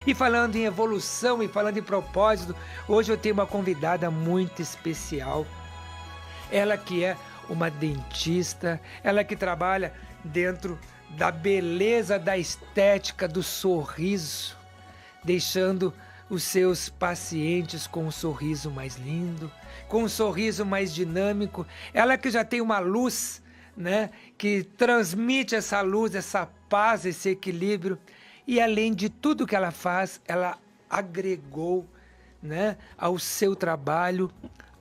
E falando em evolução e falando em propósito, hoje eu tenho uma convidada muito especial. Ela que é uma dentista, ela que trabalha dentro da beleza, da estética, do sorriso, deixando os seus pacientes com um sorriso mais lindo, com um sorriso mais dinâmico. Ela que já tem uma luz, né, que transmite essa luz, essa paz, esse equilíbrio. E além de tudo que ela faz, ela agregou, né, ao seu trabalho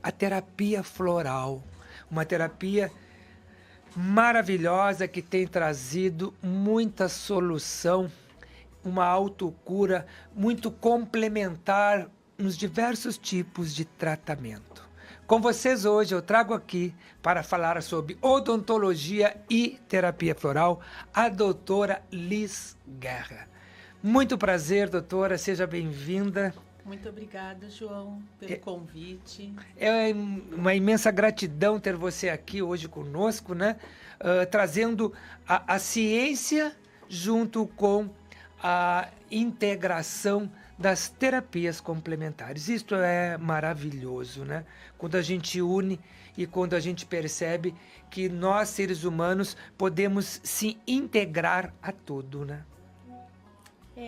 a terapia floral. Uma terapia maravilhosa que tem trazido muita solução, uma autocura muito complementar nos diversos tipos de tratamento. Com vocês hoje eu trago aqui para falar sobre odontologia e terapia floral a doutora Liz Guerra. Muito prazer, doutora, seja bem-vinda. Muito obrigada, João, pelo convite. É uma imensa gratidão ter você aqui hoje conosco, né? Trazendo a ciência junto com a integração das terapias complementares. Isto é maravilhoso, né? Quando a gente une e quando a gente percebe que nós, seres humanos, podemos se integrar a tudo, né?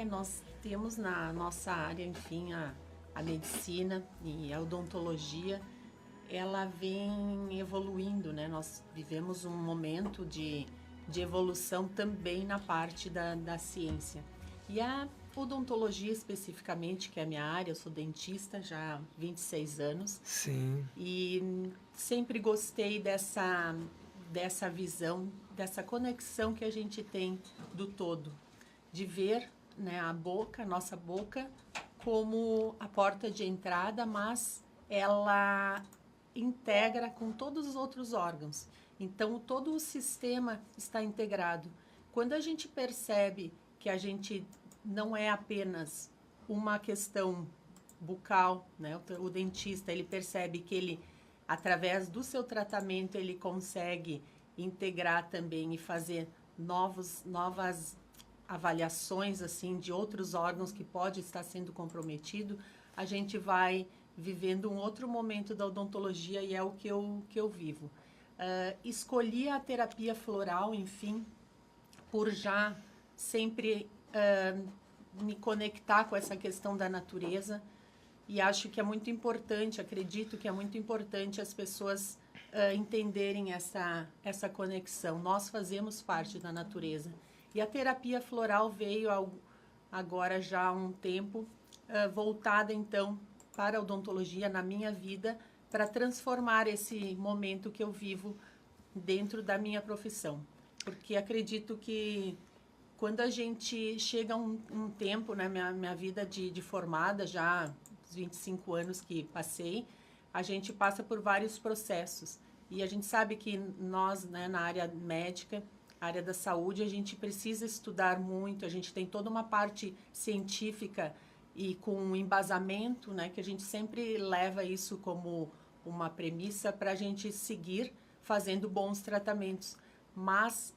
Nós temos na nossa área, enfim, a medicina e a odontologia, ela vem evoluindo, né? Nós vivemos um momento de evolução também na parte da ciência. E a odontologia especificamente, que é a minha área, eu sou dentista já há 26 anos. Sim. E sempre gostei dessa visão, dessa conexão que a gente tem do todo, de ver, né, a nossa boca, como a porta de entrada, mas ela integra com todos os outros órgãos. Então, todo o sistema está integrado. Quando a gente percebe que a gente não é apenas uma questão bucal, né? O dentista, ele percebe que ele, através do seu tratamento, ele consegue integrar também e fazer novas avaliações assim de outros órgãos que pode estar sendo comprometido, a gente vai vivendo um outro momento da odontologia e é o que eu vivo. Escolhi a terapia floral, enfim, por já sempre me conectar com essa questão da natureza, e acho que é muito importante, acredito que é muito importante as pessoas entenderem essa conexão. Nós fazemos parte da natureza. E a terapia floral veio agora já há um tempo, voltada então para a odontologia na minha vida, para transformar esse momento que eu vivo dentro da minha profissão. Porque acredito que quando a gente chega a um tempo, né, minha vida de formada, já os 25 anos que passei, a gente passa por vários processos. E a gente sabe que nós, né, na área médica, área da saúde, a gente precisa estudar muito, a gente tem toda uma parte científica e com embasamento, né, que a gente sempre leva isso como uma premissa para a gente seguir fazendo bons tratamentos. Mas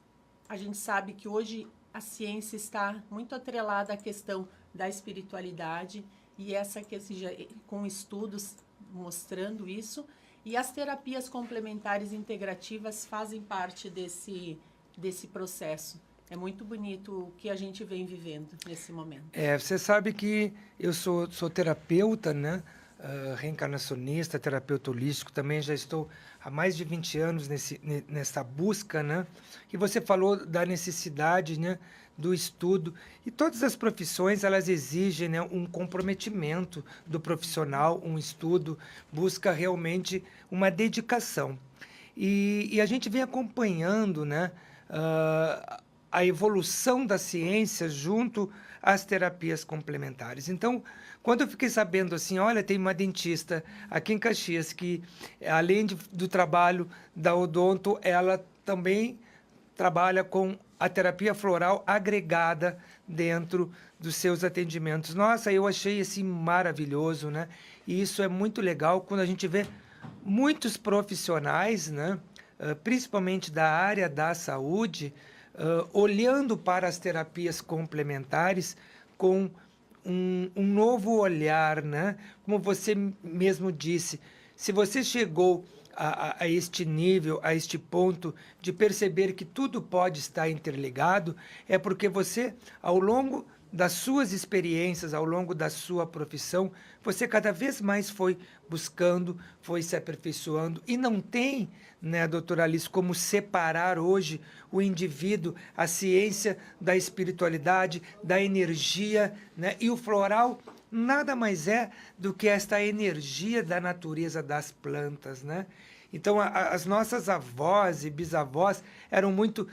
a gente sabe que hoje a ciência está muito atrelada à questão da espiritualidade e com estudos mostrando isso, e as terapias complementares integrativas fazem parte desse processo. É muito bonito o que a gente vem vivendo nesse momento. Você sabe que eu sou terapeuta, né? Reencarnacionista, terapeuta holístico, também já estou há mais de 20 anos nessa busca, né? E você falou da necessidade, né, do estudo, e todas as profissões, elas exigem, né, um comprometimento do profissional, um estudo, busca realmente uma dedicação. E a gente vem acompanhando, né, a evolução da ciência junto às terapias complementares. Então, quando eu fiquei sabendo assim, olha, tem uma dentista aqui em Caxias que, além do trabalho da odonto, ela também trabalha com a terapia floral agregada dentro dos seus atendimentos. Nossa, eu achei assim maravilhoso, né? E isso é muito legal quando a gente vê muitos profissionais, né, principalmente da área da saúde, olhando para as terapias complementares com um novo olhar, né? Como você mesmo disse, se você chegou a este nível, a este ponto de perceber que tudo pode estar interligado, é porque você, ao longo das suas experiências, ao longo da sua profissão, você cada vez mais foi buscando, foi se aperfeiçoando e não tem, né, doutora Alice, como separar hoje o indivíduo, a ciência da espiritualidade, da energia, né? E o floral nada mais é do que esta energia da natureza das plantas, né? Então, as nossas avós e bisavós eram muito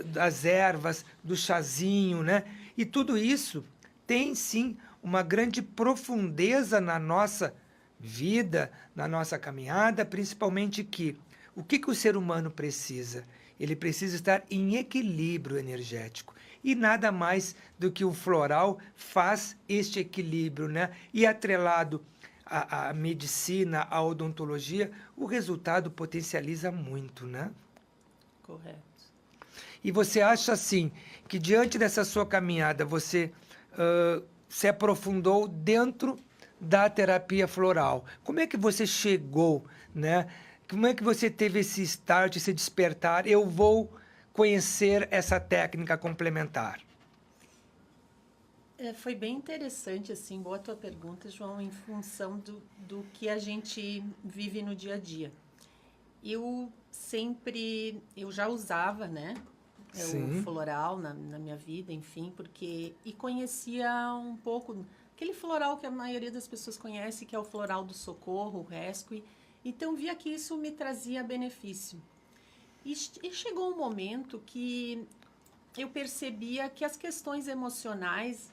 das ervas, do chazinho, né? E tudo isso tem, sim, uma grande profundeza na nossa vida, na nossa caminhada, principalmente que o que o ser humano precisa? Ele precisa estar em equilíbrio energético. E nada mais do que o floral faz este equilíbrio, né? E atrelado à medicina, à odontologia, o resultado potencializa muito, né? Correto. E você acha, assim, que diante dessa sua caminhada, você se aprofundou dentro da terapia floral. Como é que você chegou, né? Como é que você teve esse start, esse despertar? Eu vou conhecer essa técnica complementar. Foi bem interessante, assim, boa tua pergunta, João, em função do que a gente vive no dia a dia. Eu já usava, né, o floral na minha vida, enfim, e conhecia um pouco, aquele floral que a maioria das pessoas conhece, que é o floral do socorro, o rescue, então via que isso me trazia benefício. E chegou um momento que eu percebia que as questões emocionais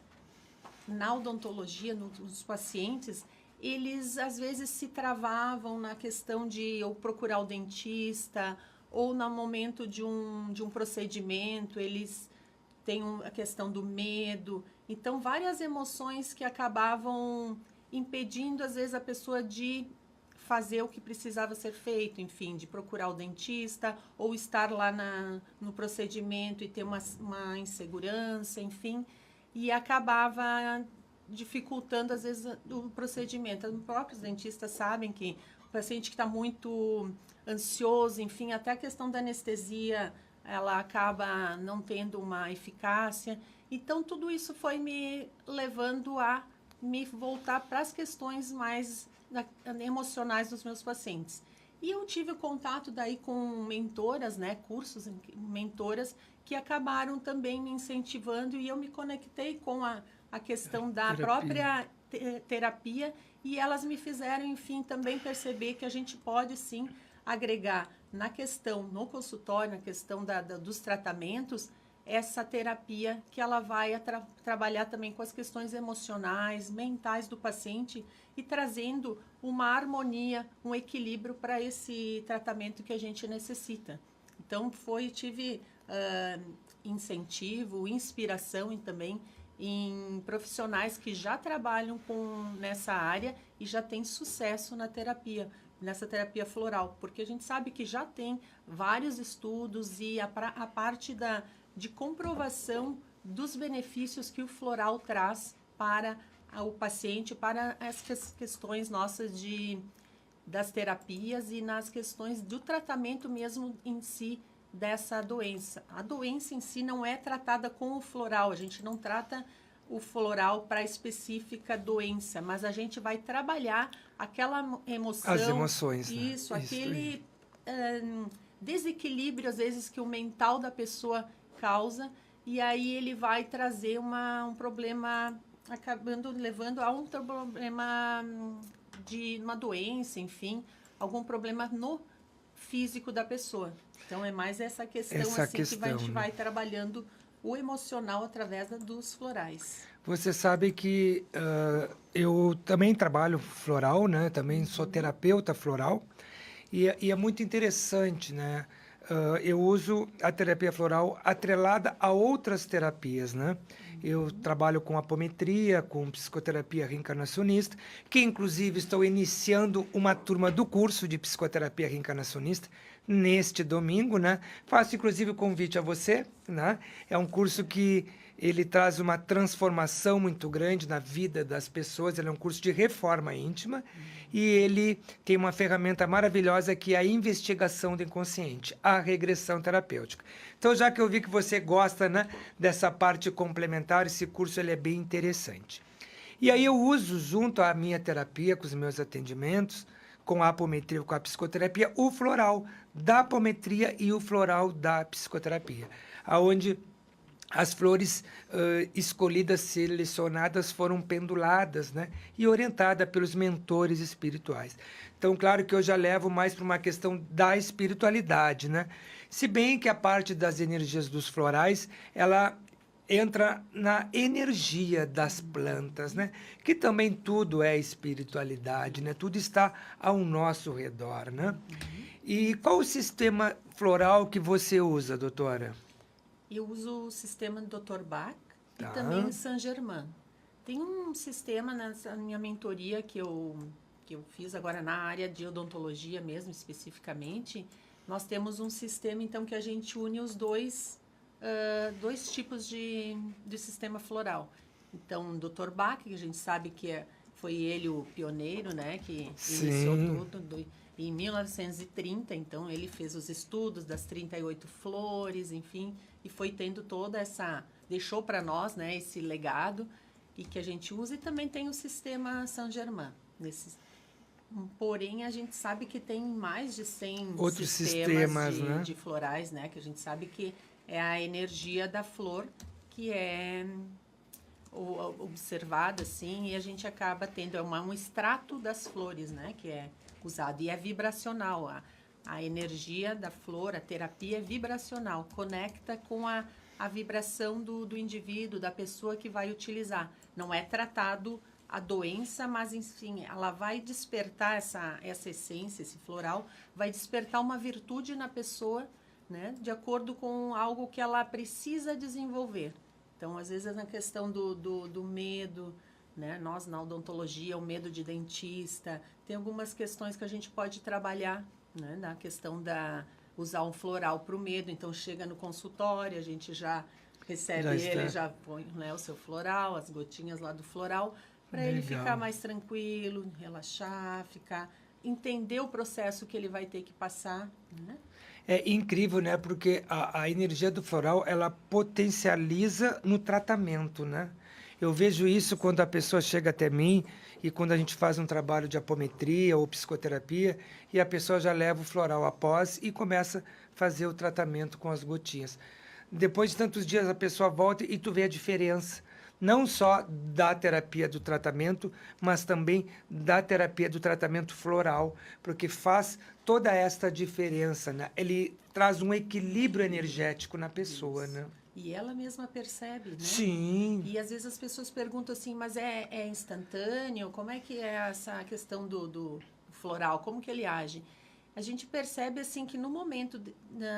na odontologia, nos pacientes, eles às vezes se travavam na questão de eu procurar o dentista ou no momento de um procedimento, eles têm a questão do medo. Então, várias emoções que acabavam impedindo, às vezes, a pessoa de fazer o que precisava ser feito, enfim, de procurar o dentista ou estar lá no procedimento e ter uma insegurança, enfim, e acabava dificultando, às vezes, o procedimento. Os próprios dentistas sabem que o paciente que está muito ansioso, enfim, até a questão da anestesia, ela acaba não tendo uma eficácia. Então, tudo isso foi me levando a me voltar para as questões mais emocionais dos meus pacientes. E eu tive contato daí com mentoras, né, cursos, mentoras, que acabaram também me incentivando e eu me conectei com a questão da própria terapia e elas me fizeram, enfim, também perceber que a gente pode, sim, agregar na questão, no consultório, na questão dos tratamentos, essa terapia que ela vai trabalhar também com as questões emocionais, mentais do paciente e trazendo uma harmonia, um equilíbrio para esse tratamento que a gente necessita. Então, tive incentivo, inspiração também em profissionais que já trabalham nessa área e já têm sucesso nessa terapia floral, porque a gente sabe que já tem vários estudos e a parte de comprovação dos benefícios que o floral traz para o paciente, para essas questões nossas das terapias e nas questões do tratamento mesmo em si dessa doença. A doença em si não é tratada com o floral, a gente não trata o floral para específica doença, mas a gente vai trabalhar aquela emoção. As emoções, isso, né? Aquele desequilíbrio, às vezes, que o mental da pessoa causa, e aí ele vai trazer um problema, acabando levando a um problema de uma doença, enfim, algum problema no físico da pessoa. Então, é mais essa questão, que a gente vai trabalhando o emocional através dos florais. Você sabe que eu também trabalho floral, né? Também sou terapeuta floral. E é muito interessante, né? Eu uso a terapia floral atrelada a outras terapias, né? Eu trabalho com apometria, com psicoterapia reencarnacionista, que inclusive estou iniciando uma turma do curso de psicoterapia reencarnacionista neste domingo, né? Faço inclusive o convite a você, né? É um curso que ele traz uma transformação muito grande na vida das pessoas. Ele é um curso de reforma íntima e ele tem uma ferramenta maravilhosa que é a investigação do inconsciente, a regressão terapêutica. Então, já que eu vi que você gosta, né, dessa parte complementar, esse curso ele é bem interessante. E aí eu uso, junto à minha terapia, com os meus atendimentos, com a apometria, com a psicoterapia, o floral da apometria e o floral da psicoterapia, aonde as flores escolhidas, selecionadas, foram penduladas, né, e orientadas pelos mentores espirituais. Então, claro que eu já levo mais para uma questão da espiritualidade, né? Se bem que a parte das energias dos florais, ela entra na energia das plantas, né? Que também tudo é espiritualidade, né? Tudo está ao nosso redor, né? E qual o sistema floral que você usa, doutora? Eu uso o sistema do Dr. Bach e Tá. também o Saint-Germain. Tem um sistema nessa minha mentoria que eu fiz agora na área de odontologia mesmo, especificamente. Nós temos um sistema, então, que a gente une os dois tipos de sistema floral. Então, o Dr. Bach, que a gente sabe que foi ele o pioneiro, né, que iniciou tudo em 1930. Então, ele fez os estudos das 38 flores, enfim, e foi tendo toda essa... deixou para nós, né, esse legado e que a gente usa. E também tem o sistema Saint-Germain. Porém, a gente sabe que tem mais de 100 outros sistemas né? de florais, né, que a gente sabe que é a energia da flor que é observada, assim, e a gente acaba tendo um extrato das flores, né, que é usado. E é vibracional, a energia da flor, a terapia é vibracional, conecta com a vibração do indivíduo, da pessoa que vai utilizar. Não é tratado a doença, mas, enfim, ela vai despertar essa essência, esse floral, vai despertar uma virtude na pessoa, né, de acordo com algo que ela precisa desenvolver. Então, às vezes, é na questão do medo, né? Nós, na odontologia, o medo de dentista, tem algumas questões que a gente pode trabalhar, né? Na questão usar um floral para o medo. Então, chega no consultório, a gente já recebe já põe, né, o seu floral, as gotinhas lá do floral, para ele ficar mais tranquilo, relaxar, entender o processo que ele vai ter que passar, né? É incrível, né? Porque a energia do floral, ela potencializa no tratamento, né? Eu vejo isso quando a pessoa chega até mim e quando a gente faz um trabalho de apometria ou psicoterapia e a pessoa já leva o floral após e começa a fazer o tratamento com as gotinhas. Depois de tantos dias a pessoa volta e tu vê a diferença. Não só da terapia do tratamento, mas também da terapia do tratamento floral, porque faz toda esta diferença, né? Ele traz um equilíbrio energético na pessoa, né? E ela mesma percebe, né? Sim. E às vezes as pessoas perguntam assim, mas é instantâneo? Como é que é essa questão do floral? Como que ele age? A gente percebe assim que no momento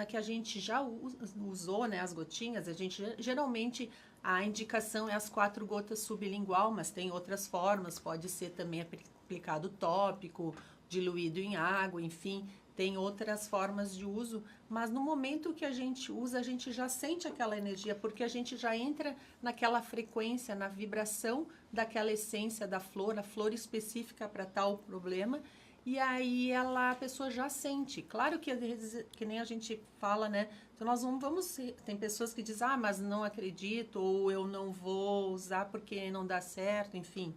que a gente já usou, né, as gotinhas, a gente geralmente a indicação é as 4 gotas sublingual, mas tem outras formas, pode ser também aplicado tópico, diluído em água, enfim, tem outras formas de uso, mas no momento que a gente usa, a gente já sente aquela energia, porque a gente já entra naquela frequência, na vibração daquela essência da flor, a flor específica para tal problema, e aí a pessoa já sente. Claro que às vezes, que nem a gente fala, né? Então nós não vamos... Tem pessoas que dizem, mas não acredito, ou eu não vou usar porque não dá certo, enfim.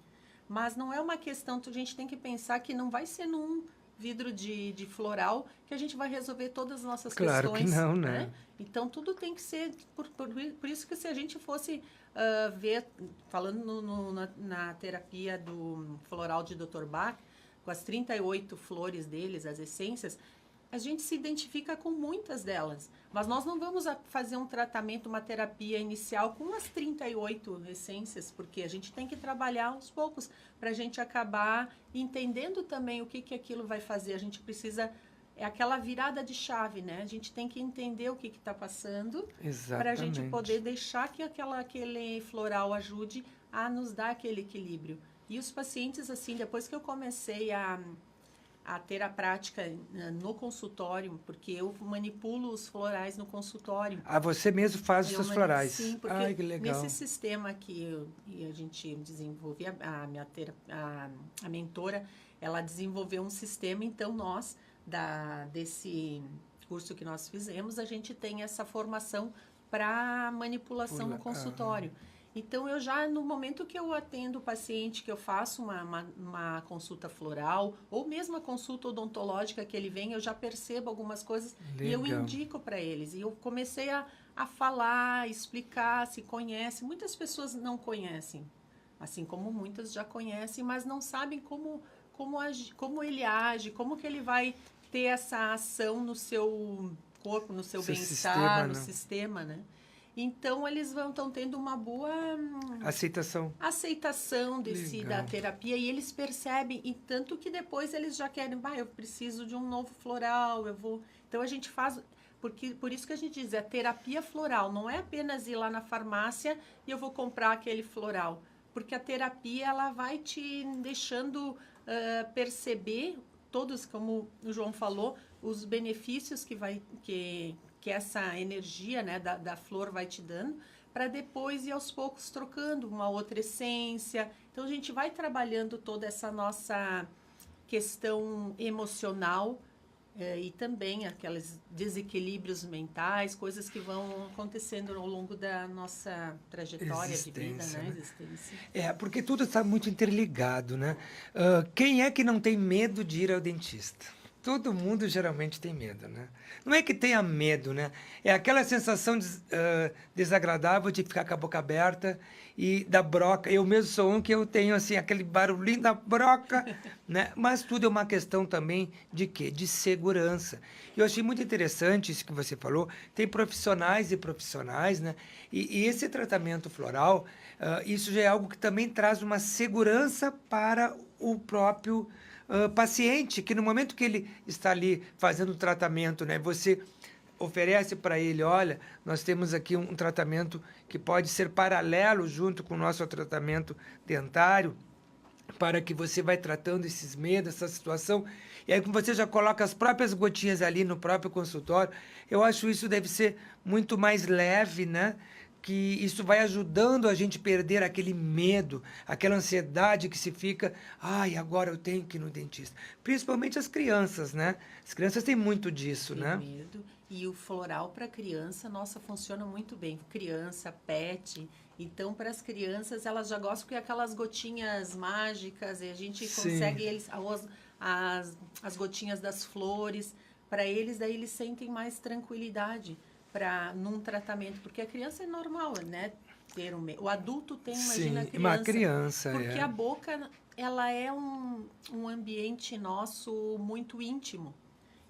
Mas não é uma questão, a gente tem que pensar que não vai ser num vidro de floral que a gente vai resolver todas as nossas questões. Claro que não, né? Então tudo tem que ser... Por isso que se a gente fosse ver, falando na terapia do floral de Dr. Bach, com as 38 flores deles, as essências, a gente se identifica com muitas delas. Mas nós não vamos fazer um tratamento, uma terapia inicial com as 38 essências, porque a gente tem que trabalhar aos poucos para a gente acabar entendendo também o que aquilo vai fazer. A gente precisa... É aquela virada de chave, né? A gente tem que entender o que está passando para a gente poder deixar que aquele floral ajude a nos dar aquele equilíbrio. E os pacientes, assim, depois que eu comecei a a ter a prática no consultório, porque eu manipulo os florais no consultório. Ah, você mesmo faz os seus florais? Sim, porque ai, que legal. nesse sistema que a gente desenvolve, a mentora, ela desenvolveu um sistema, então nós, desse curso que nós fizemos, a gente tem essa formação para manipulação no consultório. Então, eu já, no momento que eu atendo o paciente, que eu faço uma consulta floral, ou mesmo a consulta odontológica que ele vem, eu já percebo algumas coisas e eu indico para eles. E eu comecei a falar, explicar, se conhece. Muitas pessoas não conhecem, assim como muitas já conhecem, mas não sabem como ele age, como que ele vai ter essa ação no seu corpo, no seu bem-estar, no sistema, né? Então, eles estão tendo uma boa aceitação da terapia, e eles percebem, e tanto que depois eles já querem, eu preciso de um novo floral, eu vou... Então, a gente faz... Por isso que a gente diz, a terapia floral, não é apenas ir lá na farmácia e eu vou comprar aquele floral, porque a terapia, ela vai te deixando perceber todos, como o João falou, os benefícios que essa energia, né, da flor vai te dando, para depois ir aos poucos trocando uma outra essência. Então, a gente vai trabalhando toda essa nossa questão emocional e também aqueles desequilíbrios mentais, coisas que vão acontecendo ao longo da nossa trajetória de vida, né? Existência. Porque tudo está muito interligado, né? Quem é que não tem medo de ir ao dentista? Todo mundo geralmente tem medo, né? Não é que tenha medo, né? É aquela sensação desagradável de ficar com a boca aberta e da broca. Eu mesmo sou um que eu tenho, assim, aquele barulhinho da broca, né? Mas tudo é uma questão também de quê? De segurança. Eu achei muito interessante isso que você falou. Tem profissionais e profissionais, né? E esse tratamento floral, isso já é algo que também traz uma segurança para o próprio paciente, que no momento que ele está ali fazendo o tratamento, né, você oferece para ele, olha, nós temos aqui um tratamento que pode ser paralelo junto com o nosso tratamento dentário, para que você vai tratando esses medos, essa situação, e aí você já coloca as próprias gotinhas ali no próprio consultório. Eu acho isso deve ser muito mais leve, né? Que isso vai ajudando a gente perder aquele medo, aquela ansiedade que se fica, agora eu tenho que ir no dentista. Principalmente as crianças, né? As crianças têm muito disso, né? Tem medo. E o floral para criança, nossa, funciona muito bem. Criança, pet. Então, para as crianças, elas já gostam porque aquelas gotinhas mágicas, e a gente consegue eles as gotinhas das flores. Para eles, daí eles sentem mais tranquilidade num tratamento, porque a criança é normal, né? Ter o adulto tem, imagina a criança. Uma criança, porque a boca, ela é um ambiente nosso muito íntimo.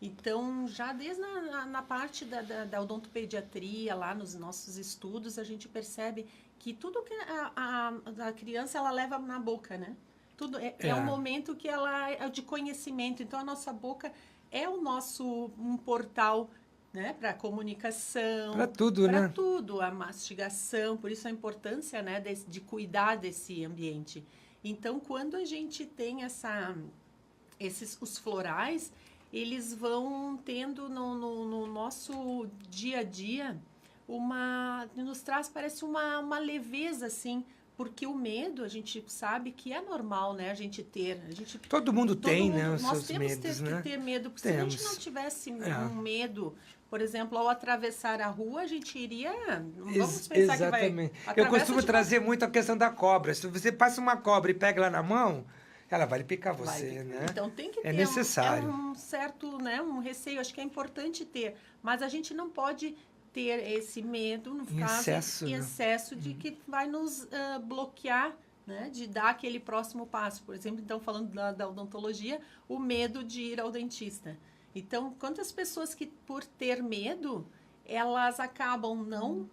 Então, já desde na parte da odontopediatria, lá nos nossos estudos, a gente percebe que tudo que a criança, ela leva na boca, né? Tudo é um momento que ela é de conhecimento. Então, a nossa boca é um portal, né, para comunicação, para tudo, né? Para tudo, a mastigação, por isso a importância, né, de cuidar desse ambiente. Então, quando a gente tem os florais, eles vão tendo no nosso dia a dia nos traz, parece uma leveza, assim, porque o medo, a gente sabe que é normal, né, a gente ter. Todo mundo tem, né, os seus medos, nós temos que ter medo, porque se a gente não tivesse um medo, por exemplo, ao atravessar a rua, a gente iria... Não vamos pensar exatamente. que vai... Eu costumo trazer muito a questão da cobra. Se você passa uma cobra e pega lá na mão, ela vai picar você, né? Então, tem que ter necessário. um certo, né, um receio. Acho que é importante ter. Mas a gente não pode ter esse medo, no caso, excesso de que vai nos bloquear, né, de dar aquele próximo passo. Por exemplo, então, falando da odontologia, o medo de ir ao dentista. Então, quantas pessoas que, por ter medo, elas acabam não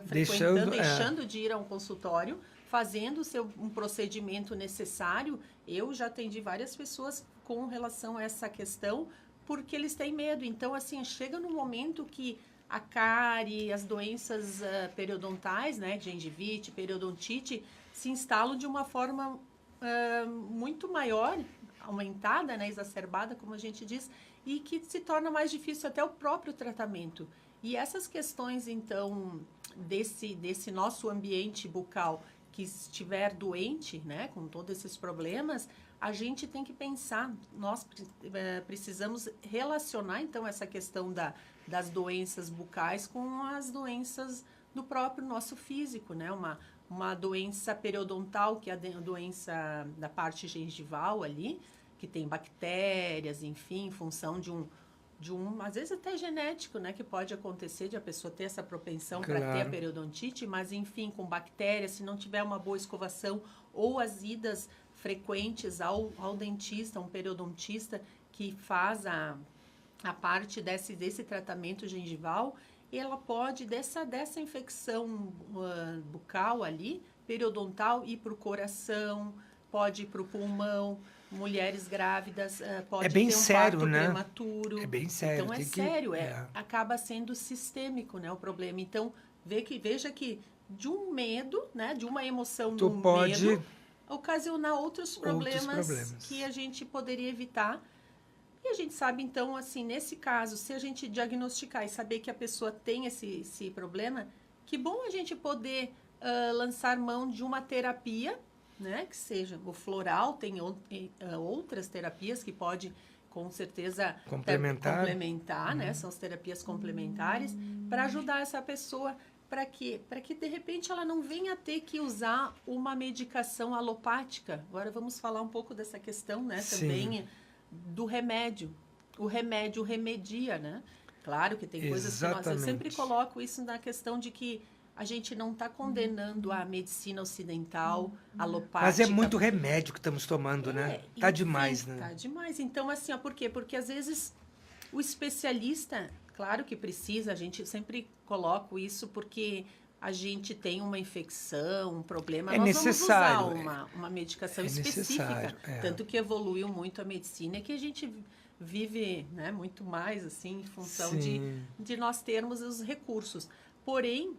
deixando de ir a um consultório, fazendo um procedimento necessário. Eu já atendi várias pessoas com relação a essa questão, porque eles têm medo. Então, assim, chega num momento que a cárie, as doenças periodontais, né, gengivite, periodontite, se instalam de uma forma muito maior, aumentada, né, exacerbada, como a gente diz, e que se torna mais difícil até o próprio tratamento. E essas questões, então, desse nosso ambiente bucal que estiver doente, né, com todos esses problemas, a gente tem que pensar, nós precisamos relacionar, então, essa questão das doenças bucais com as doenças do próprio nosso físico, né? Uma doença periodontal, que é a doença da parte gengival ali, que tem bactérias, enfim, em função de um às vezes até genético, né? Que pode acontecer de a pessoa ter essa propensão para ter a periodontite, mas enfim, com bactérias, se não tiver uma boa escovação ou as idas frequentes ao dentista, um periodontista que faz a parte desse tratamento gengival, ela pode, dessa infecção bucal ali, periodontal, ir para o coração, pode ir para o pulmão, mulheres grávidas pode ter um sério, parto né? prematuro. É bem sério. Então, sério, acaba sendo sistêmico, né, o problema. Então, veja que de um medo, né, de uma emoção medo, ocasionar outros problemas que a gente poderia evitar. E a gente sabe, então, assim, nesse caso, se a gente diagnosticar e saber que a pessoa tem esse problema, que bom a gente poder lançar mão de uma terapia, né, que seja o floral, tem outras terapias que pode, com certeza, complementar, né, são as terapias complementares, para ajudar essa pessoa, para que, de repente, ela não venha a ter que usar uma medicação alopática. Agora, vamos falar um pouco dessa questão, né, também do remédio. O remédio remedia, né? Claro que tem coisas que eu sempre coloco isso na questão de que a gente não está condenando a medicina ocidental, alopática. Mas é muito remédio que estamos tomando, né? Tá demais, né? Tá demais. Então, assim, por quê? Porque às vezes o especialista, claro que precisa, a gente sempre coloca isso porque a gente tem uma infecção, um problema, nós necessário, vamos usar uma medicação específica. Tanto que evoluiu muito a medicina, que a gente vive, né, muito mais assim, em função de nós termos os recursos. Porém,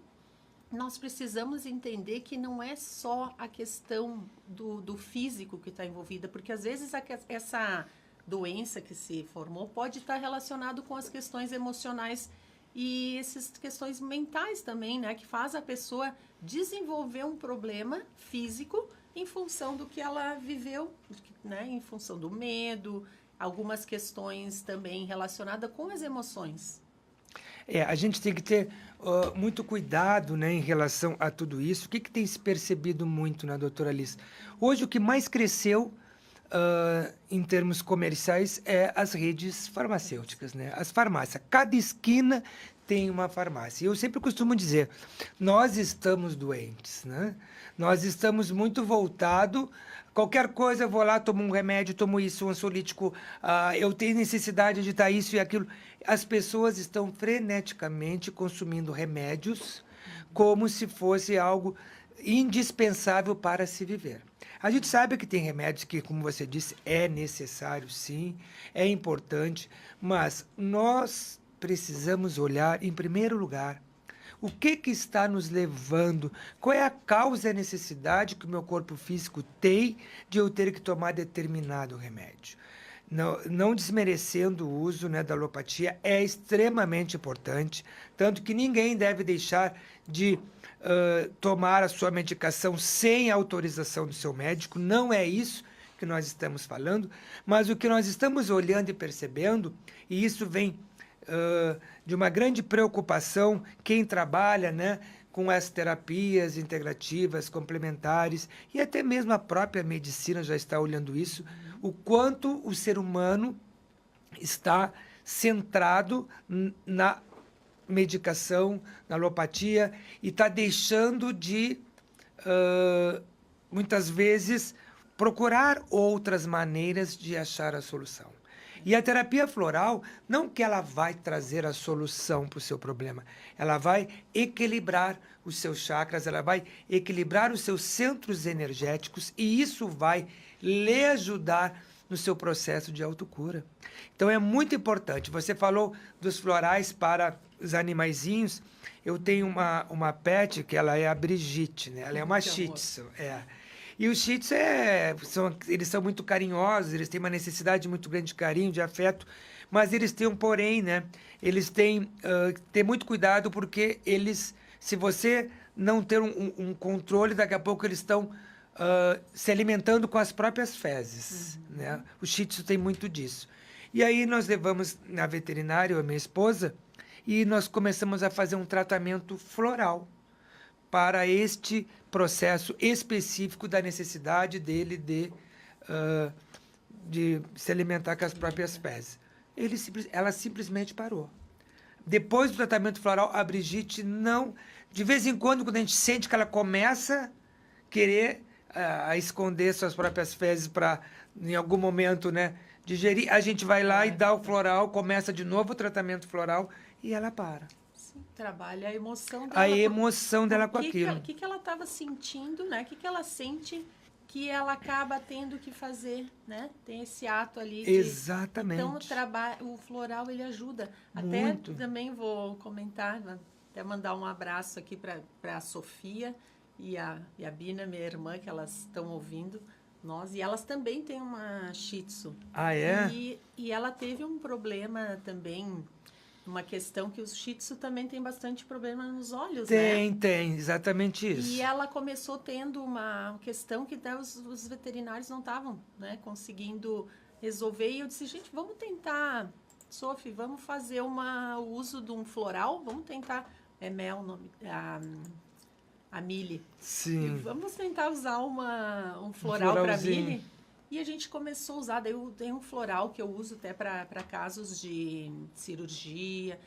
nós precisamos entender que não é só a questão do físico que está envolvida, porque às vezes essa doença que se formou pode estar relacionado com as questões emocionais e essas questões mentais também, né? Que faz a pessoa desenvolver um problema físico em função do que ela viveu, né? Em função do medo, algumas questões também relacionadas com as emoções. A gente tem que ter muito cuidado, né, em relação a tudo isso. O que tem se percebido muito, né, doutora Alice? Hoje, o que mais cresceu em termos comerciais é as redes farmacêuticas, né? As farmácias. Cada esquina tem uma farmácia. Eu sempre costumo dizer, nós estamos doentes, né? Nós estamos muito voltados. Qualquer coisa, eu vou lá, tomo um remédio, tomo isso, um ansiolítico, eu tenho necessidade de estar isso e aquilo. As pessoas estão freneticamente consumindo remédios como se fosse algo indispensável para se viver. A gente sabe que tem remédios que, como você disse, é necessário, sim, é importante, mas nós precisamos olhar, em primeiro lugar, o que está nos levando, qual é a causa e a necessidade que o meu corpo físico tem de eu ter que tomar determinado remédio. Não desmerecendo o uso, né, da alopatia, é extremamente importante, tanto que ninguém deve deixar de tomar a sua medicação sem autorização do seu médico, não é isso que nós estamos falando, mas o que nós estamos olhando e percebendo, e isso vem de uma grande preocupação, quem trabalha, né, com as terapias integrativas, complementares, e até mesmo a própria medicina já está olhando isso, o quanto o ser humano está centrado na medicação, na alopatia, e está deixando de, muitas vezes, procurar outras maneiras de achar a solução. E a terapia floral, não que ela vai trazer a solução para o seu problema, ela vai equilibrar os seus chakras, ela vai equilibrar os seus centros energéticos e isso vai lhe ajudar no seu processo de autocura. Então é muito importante. Você falou dos florais para os animaizinhos. Eu tenho uma pet que ela é a Brigitte, né? Ela é uma Shih Tzu. E os Shih Tzus eles são muito carinhosos, eles têm uma necessidade muito grande de carinho, de afeto, mas eles têm um porém, né? Eles têm ter muito cuidado porque se você não ter um controle, daqui a pouco eles estão se alimentando com as próprias fezes, né? O Shih Tzu tem muito disso. E aí nós levamos na veterinária, a minha esposa, e nós começamos a fazer um tratamento floral para este processo específico da necessidade dele de se alimentar com as próprias fezes. Ela simplesmente parou. Depois do tratamento floral, a Brigitte não... De vez em quando, quando a gente sente que ela começa a querer a esconder suas próprias fezes para, em algum momento, né, digerir, a gente vai lá e dá o floral, começa de novo o tratamento floral e ela para. Sim, trabalha a emoção dela. A emoção dela com que aquilo. O que ela estava sentindo, né? O que ela sente que ela acaba tendo que fazer, né? Tem esse ato ali. Exatamente. Então, o floral, ele ajuda. Muito. Até também vou comentar, até mandar um abraço aqui para a Sofia e a Bina, minha irmã, que elas estão ouvindo nós. E elas também têm uma Shih Tzu. Ah, é? E ela teve um problema também, uma questão que os Shih Tzu também tem bastante problema nos olhos, né? Tem, exatamente isso. E ela começou tendo uma questão que até os veterinários não estavam, né, conseguindo resolver. E eu disse, gente, vamos tentar, Sophie, vamos fazer o uso de um floral, vamos tentar, é Mel o nome, a Millie. Sim. E vamos tentar usar um floral para Millie. E a gente começou a usar, daí eu tenho um floral que eu uso até para casos de cirurgia,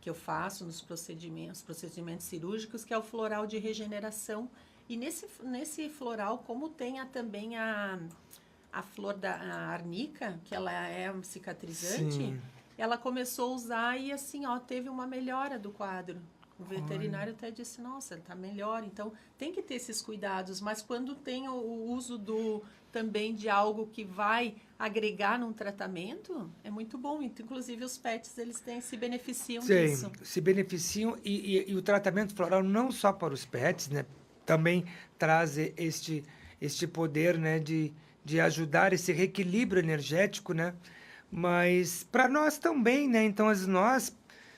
que eu faço nos procedimentos cirúrgicos, que é o floral de regeneração. E nesse floral, como tem também a flor da arnica, que ela é um cicatrizante, sim, ela começou a usar e assim, ó, teve uma melhora do quadro. O veterinário até disse, nossa, está melhor. Então, tem que ter esses cuidados. Mas quando tem o uso também de algo que vai agregar num tratamento, é muito bom. Inclusive, os pets, eles se beneficiam disso. Se beneficiam. E o tratamento floral, não só para os pets, né? Também traz este poder, né? De ajudar esse reequilíbrio energético, né? Mas para nós também, né? Então,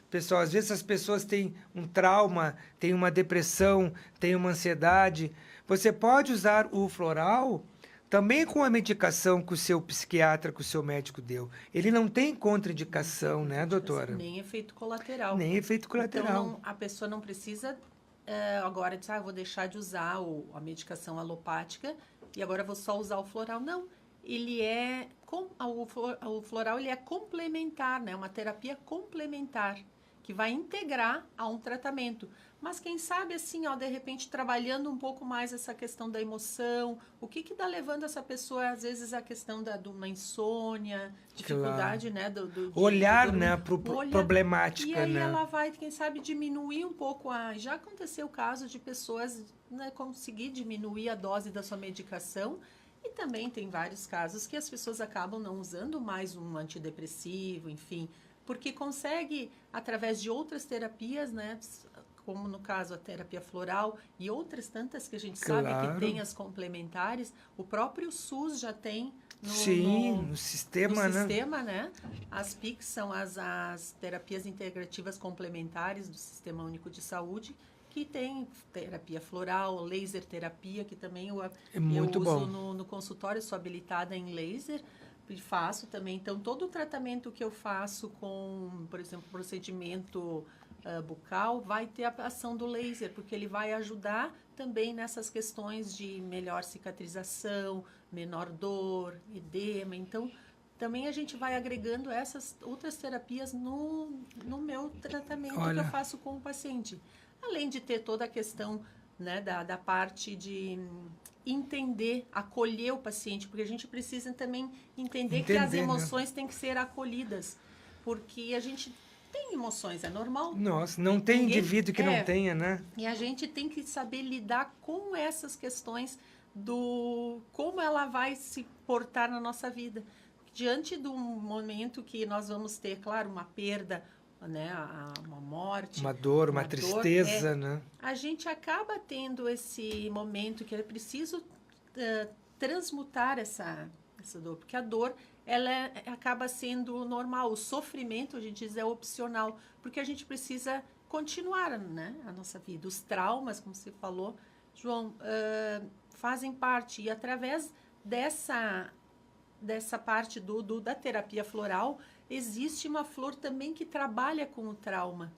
pessoal, às vezes as pessoas têm um trauma, têm uma depressão, têm uma ansiedade. Você pode usar o floral também com a medicação que o seu psiquiatra, que o seu médico deu. Ele não tem contraindicação, né, doutora? Nem efeito colateral. Nem efeito colateral. Então, a pessoa não precisa agora dizer, eu vou deixar de usar a medicação alopática e agora vou só usar o floral. Não. O floral ele é complementar, né? Uma terapia complementar que vai integrar a um tratamento. Mas quem sabe, assim, ó, de repente, trabalhando um pouco mais essa questão da emoção, o que está levando essa pessoa, às vezes, a questão de uma insônia, dificuldade, claro, né? Olhar, né, para a problemática, e aí, né? ela vai, quem sabe, diminuir um pouco Já aconteceu o caso de pessoas, né, conseguir diminuir a dose da sua medicação. E também tem vários casos que as pessoas acabam não usando mais um antidepressivo, enfim, porque consegue, através de outras terapias, né, como no caso a terapia floral e outras tantas que a gente sabe que tem as complementares, o próprio SUS já tem no sistema, né? As PICs são as terapias integrativas complementares do Sistema Único de Saúde, que tem terapia floral, laser terapia, que também eu uso no consultório, sou habilitada em laser, e faço também. Então, todo o tratamento que eu faço com, por exemplo, procedimento bucal, vai ter a ação do laser, porque ele vai ajudar também nessas questões de melhor cicatrização, menor dor, edema. Então, também a gente vai agregando essas outras terapias no meu tratamento que eu faço com o paciente. Além de ter toda a questão, né, da parte de entender, acolher o paciente, porque a gente precisa também entender que as emoções têm que ser acolhidas, porque a gente tem emoções, é normal. Nossa, não tem indivíduo que não tenha, né? E a gente tem que saber lidar com essas questões como ela vai se portar na nossa vida. Diante de um momento que nós vamos ter, claro, uma perda, né, uma morte, uma dor, uma tristeza, né? A gente acaba tendo esse momento que é preciso transmutar essa dor, porque a dor acaba sendo normal, o sofrimento, a gente diz, é opcional, porque a gente precisa continuar, né, a nossa vida. Os traumas, como você falou, João, fazem parte, e através dessa parte da terapia floral, existe uma flor também que trabalha com o trauma,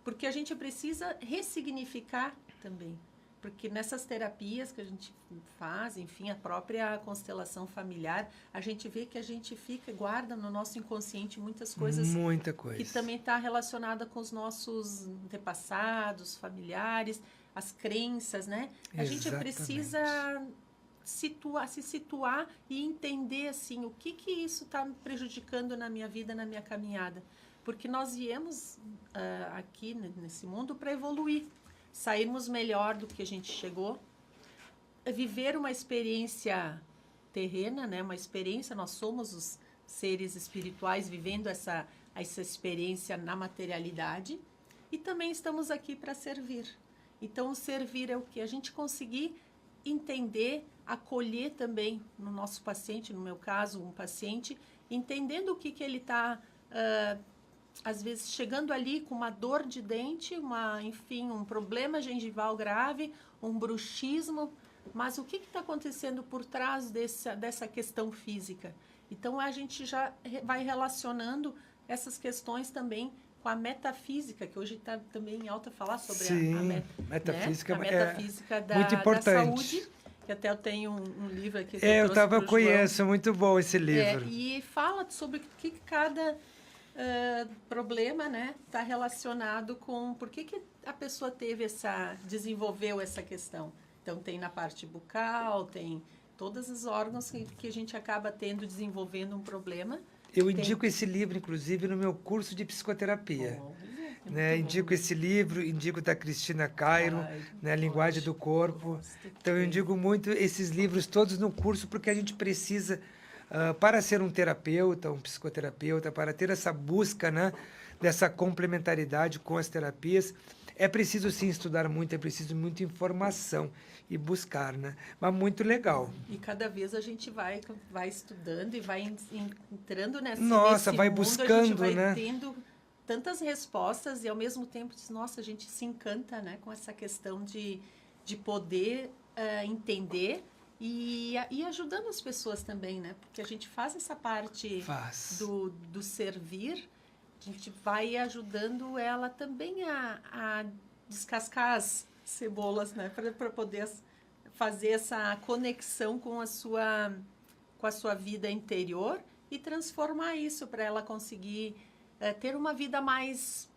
porque a gente precisa ressignificar também. Porque nessas terapias que a gente faz, enfim, a própria constelação familiar, a gente vê que a gente guarda no nosso inconsciente muitas coisas. Muita coisa. Que também está relacionada com os nossos antepassados, familiares, as crenças, né? A gente precisa se situar e entender, assim, o que isso está me prejudicando na minha vida, na minha caminhada. Porque nós viemos aqui nesse mundo para evoluir. Sairmos melhor do que a gente chegou, viver uma experiência terrena, né? Uma experiência, nós somos os seres espirituais vivendo essa experiência na materialidade, e também estamos aqui para servir. Então, o servir é o que? A gente conseguir entender, acolher também no nosso paciente, no meu caso, um paciente, entendendo o que ele está... às vezes chegando ali com uma dor de dente, enfim, um problema gengival grave, um bruxismo, mas o que está acontecendo por trás dessa questão física? Então, a gente já vai relacionando essas questões também com a metafísica, que hoje está também em alta falar sobre metafísica, né? A metafísica muito importante. Da saúde, que até eu tenho um livro aqui que eu conheço, muito bom esse livro. E fala sobre o que cada... problema, né, está relacionado com por que a pessoa desenvolveu essa questão. Então, tem na parte bucal, tem todos os órgãos que a gente acaba desenvolvendo um problema. Eu indico esse livro, inclusive, no meu curso de psicoterapia. Né? Indico esse livro, indico da Cristina Cairo, né? A Linguagem do Corpo. Então, eu indico muito esses livros todos no curso, porque a gente precisa... para ser um terapeuta, um psicoterapeuta, para ter essa busca, né, dessa complementaridade com as terapias, é preciso sim estudar muito, é preciso muita informação e buscar, né? Mas muito legal. E cada vez a gente vai estudando e vai entrando nesse vai mundo, buscando, a gente vai né? tendo tantas respostas e ao mesmo tempo diz, nossa, a gente se encanta, né, com essa questão de poder entender e ajudando as pessoas também, né? Porque a gente faz essa parte do servir, a gente vai ajudando ela também a descascar as cebolas, né? Para poder fazer essa conexão com a sua vida interior e transformar isso para ela conseguir ter uma vida mais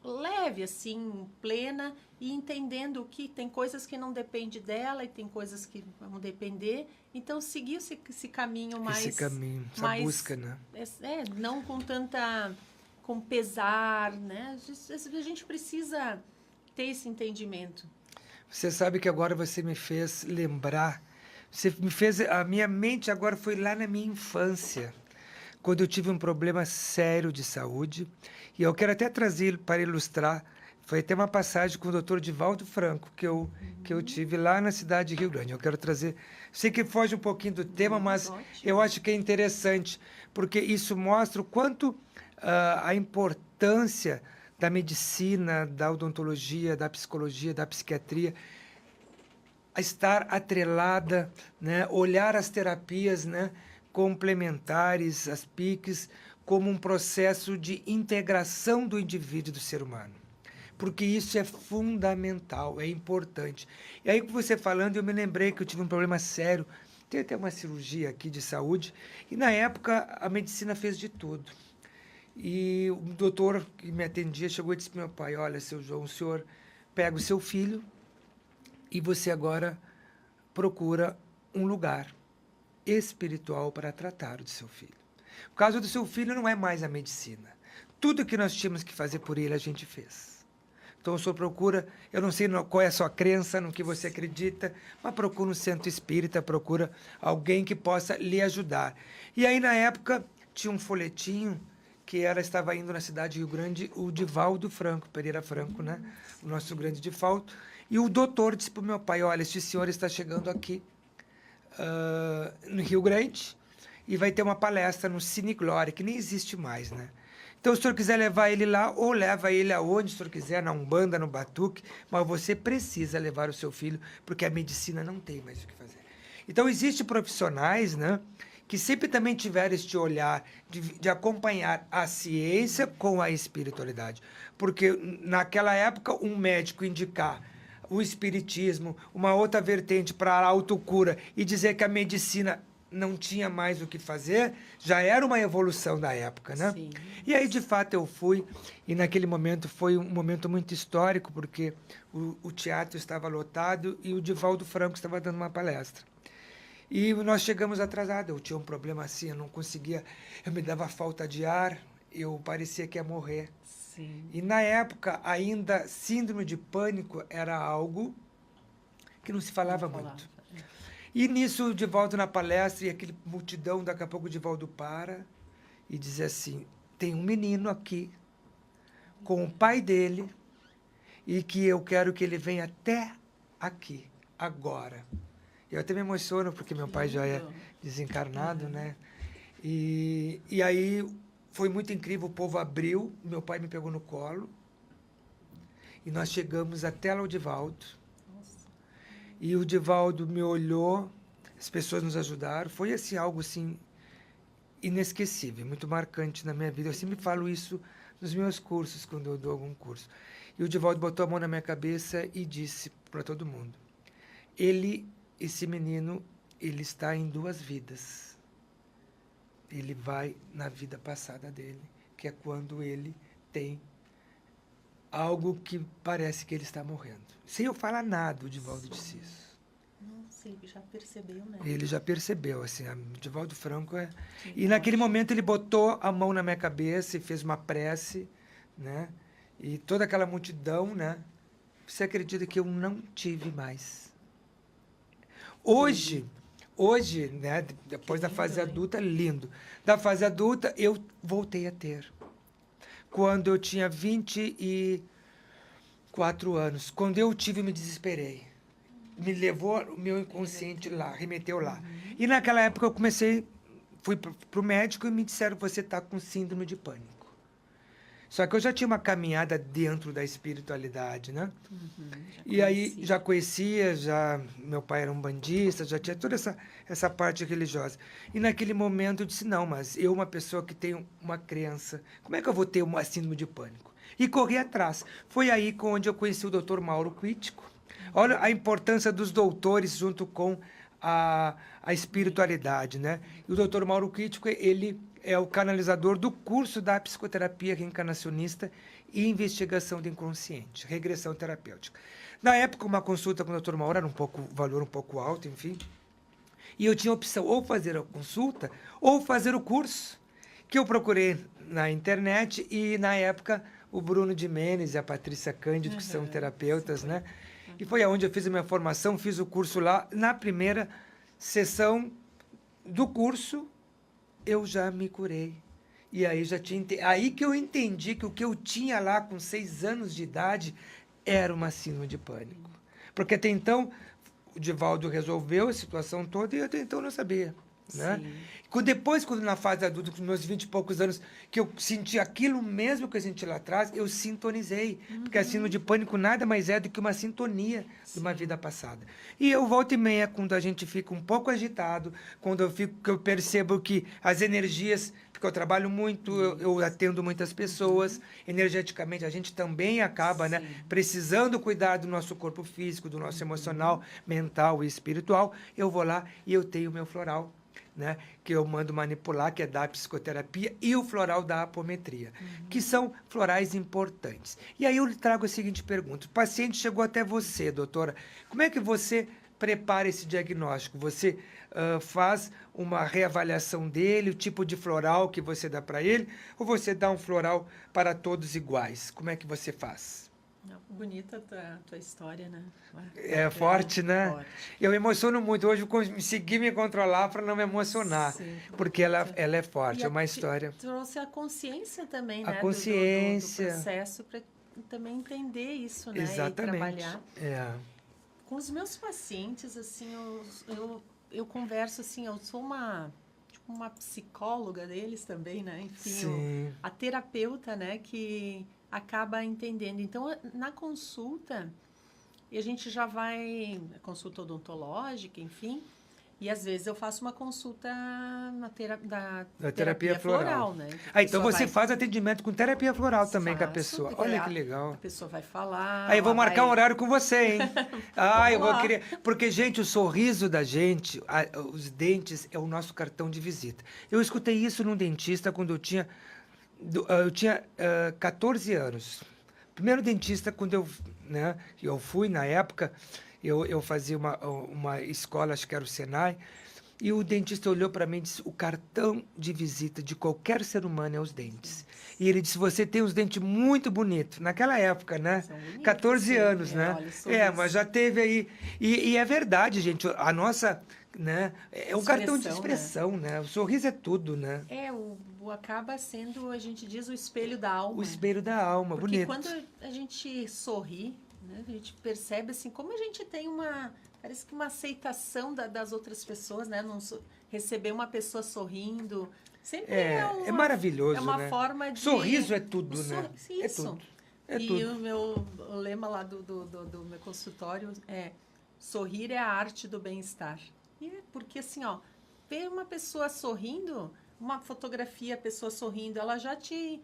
leve, assim, plena, e entendendo que tem coisas que não dependem dela e tem coisas que vão depender. Então, seguir esse caminho mais... essa busca, né? Não com pesar, né? A gente precisa ter esse entendimento. Você sabe que agora você me fez lembrar, a minha mente agora foi lá na minha infância, quando eu tive um problema sério de saúde, e eu quero até trazer para ilustrar, foi até uma passagem com o Dr. Divaldo Franco, que eu tive lá na cidade de Rio Grande. Eu quero trazer, sei que foge um pouquinho do tema, mas eu acho que é interessante, porque isso mostra o quanto a importância da medicina, da odontologia, da psicologia, da psiquiatria, a estar atrelada, né? Olhar as terapias, né, complementares, as PICs, como um processo de integração do indivíduo e do ser humano. Porque isso é fundamental, é importante. E aí, com você falando, eu me lembrei que eu tive um problema sério, tem até uma cirurgia aqui de saúde, e na época a medicina fez de tudo. E o doutor que me atendia chegou e disse para meu pai, olha, seu João, o senhor pega o seu filho e você agora procura um lugar espiritual para tratar do seu filho. O caso do seu filho não é mais a medicina. Tudo que nós tínhamos que fazer por ele, a gente fez. Então, o senhor procura, eu não sei qual é a sua crença, no que você acredita, mas procura um centro espírita, procura alguém que possa lhe ajudar. E aí, na época, tinha um folhetinho que estava indo na cidade de Rio Grande, o Divaldo Franco, Pereira Franco, né? O nosso grande Divaldo. E o doutor disse para o meu pai, olha, este senhor está chegando aqui no Rio Grande, e vai ter uma palestra no Cine Glória, que nem existe mais, né? Então, se o senhor quiser levar ele lá, ou leva ele aonde o senhor quiser, na Umbanda, no Batuque, mas você precisa levar o seu filho, porque a medicina não tem mais o que fazer. Então, existem profissionais, né, que sempre também tiveram este olhar de acompanhar a ciência com a espiritualidade. Porque, naquela época, um médico indicar o espiritismo, uma outra vertente para a autocura, e dizer que a medicina não tinha mais o que fazer, já era uma evolução da época, né? Sim. E aí, de fato, eu fui, e naquele momento foi um momento muito histórico, porque o teatro estava lotado e o Divaldo Franco estava dando uma palestra. E nós chegamos atrasados, eu tinha um problema assim, eu não conseguia, eu me dava falta de ar, eu parecia que ia morrer. Sim. E na época, ainda, síndrome de pânico era algo que não se falava muito. E nisso, o Divaldo na palestra, e aquele multidão, daqui a pouco o Divaldo para e diz assim, tem um menino aqui, com o pai dele, e que eu quero que ele venha até aqui, agora. Eu até me emociono, porque meu pai já é desencarnado, né? E aí foi muito incrível, o povo abriu, meu pai me pegou no colo, e nós chegamos até lá o Divaldo. E o Divaldo me olhou, as pessoas nos ajudaram. Foi assim, algo assim, inesquecível, muito marcante na minha vida. Eu sempre falo isso nos meus cursos, quando eu dou algum curso. E o Divaldo botou a mão na minha cabeça e disse para todo mundo, esse menino, ele está em 2 vidas. Ele vai na vida passada dele, que é quando ele tem algo que parece que ele está morrendo. Sem eu falar nada, o Divaldo disse isso. Nossa, ele já percebeu, né? Ele já percebeu, assim, o Divaldo Franco é... E naquele momento ele botou a mão na minha cabeça e fez uma prece, né? E toda aquela multidão, né? Você acredita que eu não tive mais? Hoje, né? Depois da fase adulta, lindo. Da fase adulta, eu voltei a ter. Quando eu tinha 24 anos. Quando eu tive, eu me desesperei. Me levou o meu inconsciente lá, remeteu lá. E naquela época eu fui para o médico e me disseram que você está com síndrome de pânico. Só que eu já tinha uma caminhada dentro da espiritualidade, né? E aí já conhecia, meu pai era um bandista, já tinha toda essa parte religiosa. E naquele momento eu disse, não, mas eu, uma pessoa que tem uma crença, como é que eu vou ter uma síndrome de pânico? E corri atrás. Foi aí onde eu conheci o Dr. Mauro Quitico. Olha a importância dos doutores junto com a espiritualidade, né? E o Dr. Mauro Quitico, ele é o canalizador do curso da psicoterapia reencarnacionista e investigação do inconsciente, regressão terapêutica. Na época, uma consulta com o Dr. Mauro era valor um pouco alto, enfim. E eu tinha a opção ou fazer a consulta ou fazer o curso, que eu procurei na internet e, na época, o Bruno de Menes e a Patrícia Cândido, que são terapeutas, né? E foi onde eu fiz a minha formação, fiz o curso lá. Na primeira sessão do curso, eu já me curei. E aí aí que eu entendi que o que eu tinha lá com 6 anos de idade era uma síndrome de pânico. Porque até então, o Divaldo resolveu a situação toda e eu até então não sabia. Né? Depois, quando na fase adulta, com meus 20 e poucos anos, que eu senti aquilo mesmo que eu senti lá atrás, eu sintonizei. Porque a síndrome de pânico nada mais é do que uma sintonia de uma vida passada. E eu volto e meia, quando a gente fica um pouco agitado, quando eu percebo que as energias, porque eu trabalho muito, eu atendo muitas pessoas, energeticamente a gente também acaba, né, precisando cuidar do nosso corpo físico, do nosso emocional, mental e espiritual, eu vou lá e eu tenho o meu floral, né, que eu mando manipular, que é da psicoterapia, e o floral da apometria, que são florais importantes. E aí eu lhe trago a seguinte pergunta. O paciente chegou até você, doutora. Como é que você prepara esse diagnóstico? Você faz uma reavaliação dele, o tipo de floral que você dá para ele, ou você dá um floral para todos iguais? Como é que você faz? Bonita a tua história, né? É forte, né? Forte. Eu me emociono muito. Hoje eu consegui me controlar para não me emocionar. Sim, porque ela é forte, é uma história. Trouxe a consciência também, né? A consciência. Do processo para também entender isso, né? Exatamente. E trabalhar. É. Com os meus pacientes, assim, eu eu converso assim, eu sou uma psicóloga deles também, né? Enfim, Sim. a terapeuta, né, que acaba entendendo. Então, na consulta, e a gente já vai, consulta odontológica, enfim, e às vezes eu faço uma consulta Da terapia terapia floral. floral, né? Que a Ah, então pessoa você vai, faz atendimento com terapia floral também com a faço, pessoa. porque Olha que a legal. pessoa vai falar, Aí eu vou ela marcar um vai... horário com você, hein? Ah, eu Vamos vou lá. querer. Porque, gente, o sorriso da gente, os dentes, é o nosso cartão de visita. Eu escutei isso num dentista quando eu tinha 14 anos. Primeiro dentista, quando eu fui na época, eu fazia uma escola, acho que era o Senai, e o dentista olhou para mim e disse: o cartão de visita de qualquer ser humano é os dentes. E ele disse: você tem os dentes muito bonitos. Naquela época, né? São bonitos, 14 sim. anos, né? Olha o Mas sorriso. já teve aí. E é verdade, gente. A nossa, né? É um cartão de Expressão, né? expressão, né? O sorriso é tudo, né? O acaba sendo, a gente diz, o espelho da O alma. espelho da alma, Porque quando bonito. a gente sorri, né, a gente percebe assim como a gente tem parece que uma aceitação das outras pessoas, né? Receber uma pessoa sorrindo sempre É maravilhoso, é uma né? forma de Sorriso é tudo, né? É isso. tudo. É E tudo. o lema lá do meu consultório é: sorrir é a arte do bem-estar. E é porque assim, ó, ver uma pessoa sorrindo, uma fotografia, a pessoa sorrindo, ela já te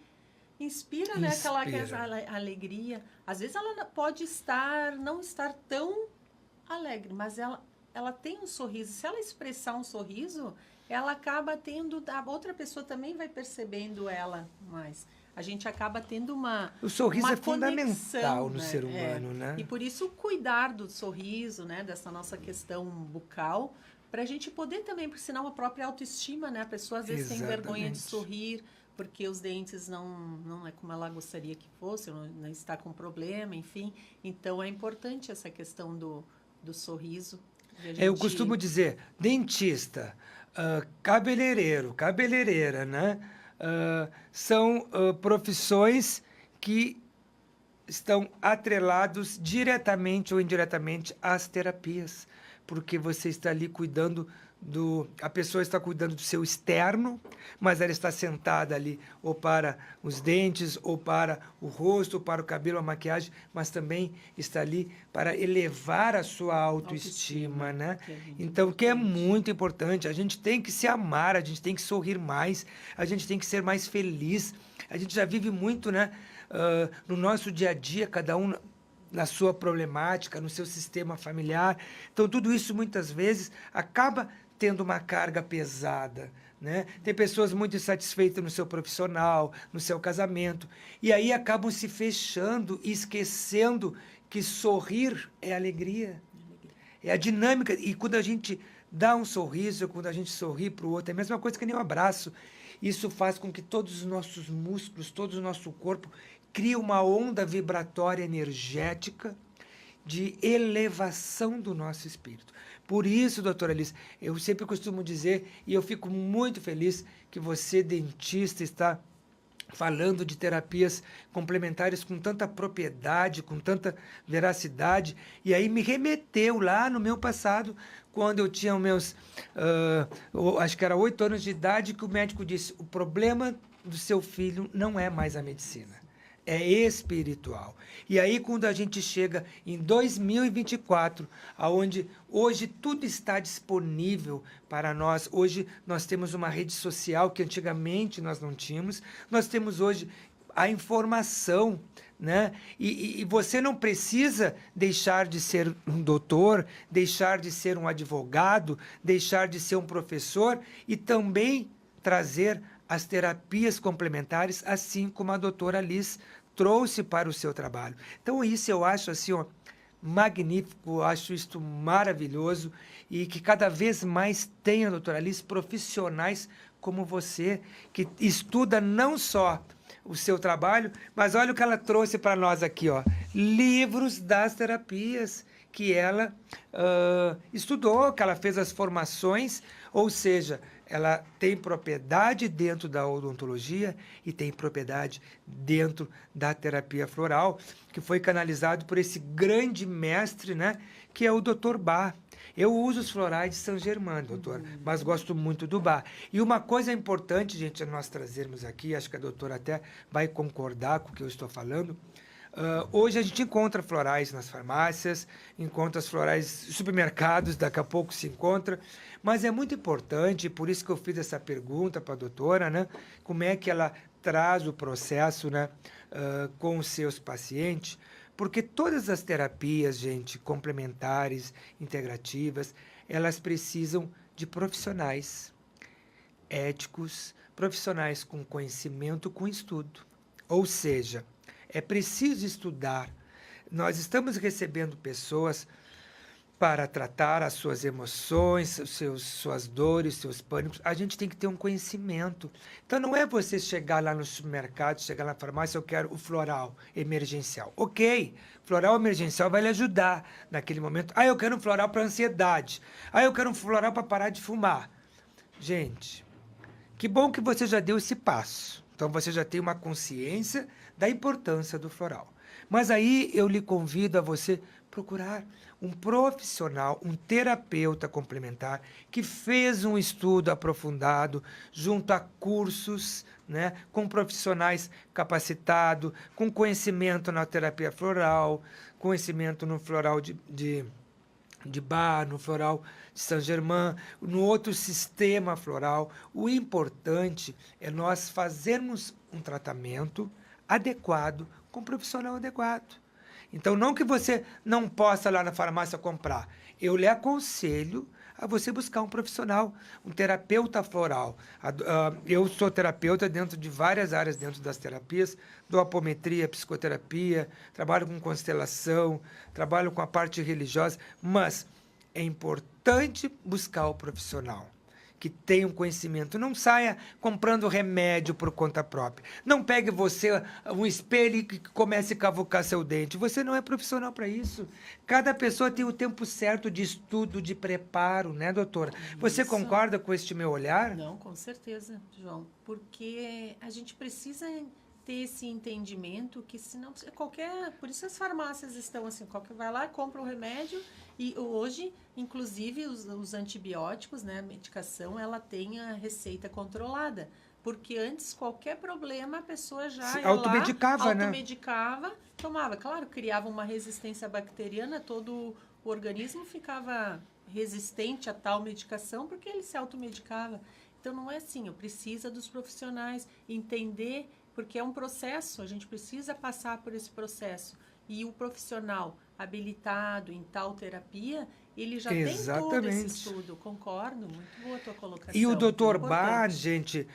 inspira, né, Inspira. aquela alegria. Às vezes ela pode não estar tão alegre, mas ela tem um sorriso. Se ela expressar um sorriso, ela acaba tendo, a outra pessoa também vai percebendo ela mais. A gente acaba tendo O sorriso uma é fundamental conexão, no né? ser humano, né? E por isso cuidar do sorriso, né, dessa nossa questão bucal, para a gente poder também, por sinal, a própria autoestima, né? A pessoa às vezes tem vergonha de Exatamente. sorrir, porque os dentes não é como ela gostaria que fosse, não está com problema, enfim. Então é importante essa questão do sorriso. De a Eu gente... costumo dizer, dentista, cabeleireiro, cabeleireira, né? São profissões que estão atrelados diretamente ou indiretamente às terapias, porque você está ali cuidando a pessoa está cuidando do seu externo, mas ela está sentada ali ou para os dentes, ou para o rosto, ou para o cabelo, a maquiagem, mas também está ali para elevar a sua autoestima, Autoestima, né? que é muito Então, que é importante. muito importante. A gente tem que se amar, a gente tem que sorrir mais, a gente tem que ser mais feliz. A gente já vive muito, né? No nosso dia a dia, cada um na sua problemática, no seu sistema familiar. Então, tudo isso muitas vezes acaba tendo uma carga pesada. Né? Tem pessoas muito insatisfeitas no seu profissional, no seu casamento, e aí acabam se fechando e esquecendo que sorrir é alegria. É a dinâmica. E quando a gente dá um sorriso, quando a gente sorri para o outro, é a mesma coisa que nem um abraço. Isso faz com que todos os nossos músculos, todo o nosso corpo crie uma onda vibratória energética de elevação do nosso espírito. Por isso, doutora Alice, eu sempre costumo dizer, e eu fico muito feliz que você, dentista, está falando de terapias complementares com tanta propriedade, com tanta veracidade, e aí me remeteu lá no meu passado, quando eu tinha os meus, acho que era 8 anos de idade, que o médico disse: o problema do seu filho não é mais a medicina, é espiritual. E aí, quando a gente chega em 2024, aonde hoje tudo está disponível para nós, hoje nós temos uma rede social que antigamente nós não tínhamos, nós temos hoje a informação, né? E você não precisa deixar de ser um doutor, deixar de ser um advogado, deixar de ser um professor e também trazer as terapias complementares, assim como a doutora Liz trouxe para o seu trabalho. Então, isso eu acho assim, ó, magnífico, acho isto maravilhoso e que cada vez mais tenha, doutora Liz, profissionais como você, que estuda não só o seu trabalho, mas olha o que ela trouxe para nós aqui, ó, livros das terapias que ela estudou, que ela fez as formações, ou seja, ela tem propriedade dentro da odontologia e tem propriedade dentro da terapia floral, que foi canalizado por esse grande mestre, né, que é o Dr. Bach. Eu uso os florais de Saint-Germain, doutora, mas gosto muito do Bach. E uma coisa importante, gente, nós trazermos aqui, acho que a doutora até vai concordar com o que eu estou falando. Hoje a gente encontra florais nas farmácias, encontra os florais nos supermercados, daqui a pouco se encontra, mas é muito importante, por isso que eu fiz essa pergunta para a doutora, né? Como é que ela traz o processo, né, com os seus pacientes, porque todas as terapias, gente, complementares, integrativas, elas precisam de profissionais éticos, profissionais com conhecimento, com estudo. Ou seja, é preciso estudar. Nós estamos recebendo pessoas para tratar as suas emoções, suas dores, seus pânicos. A gente tem que ter um conhecimento. Então, não é você chegar lá no supermercado, chegar na farmácia, eu quero o floral emergencial. Ok, floral emergencial vai lhe ajudar naquele momento. Ah, eu quero um floral para ansiedade. Ah, eu quero um floral para parar de fumar. Gente, que bom que você já deu esse passo. Então, você já tem uma consciência da importância do floral. Mas aí eu lhe convido a você procurar um profissional, um terapeuta complementar que fez um estudo aprofundado junto a cursos, né, com profissionais capacitados, com conhecimento na terapia floral, conhecimento no floral de Bach, no floral de Saint-Germain, no outro sistema floral. O importante é nós fazermos um tratamento adequado com um profissional adequado. Então, não que você não possa lá na farmácia comprar. Eu lhe aconselho a você buscar um profissional, um terapeuta floral. Eu sou terapeuta dentro de várias áreas dentro das terapias, dou apometria, psicoterapia, trabalho com constelação, trabalho com a parte religiosa, mas é importante buscar o profissional que tenha um conhecimento. Não saia comprando remédio por conta própria. Não pegue você um espelho e comece a cavucar seu dente. Você não é profissional para isso. Cada pessoa tem o tempo certo de estudo, de preparo, né, doutora? Você Isso. concorda com este meu olhar? Não, com certeza, João. Porque a gente precisa ter esse entendimento que senão qualquer... Por isso as farmácias estão assim, qualquer vai lá, compra um remédio e hoje, inclusive, os antibióticos, né, a medicação, ela tem a receita controlada. Porque antes, qualquer problema, a pessoa já ia automedicava, lá, né? automedicava, tomava. Claro, criava uma resistência bacteriana, todo o organismo ficava resistente a tal medicação porque ele se automedicava. Então, não é assim, eu preciso dos profissionais entender, porque é um processo, a gente precisa passar por esse processo. E o profissional habilitado em tal terapia, ele já tem todo esse estudo. Concordo, muito boa a tua colocação. E o Dr. Bach, gente,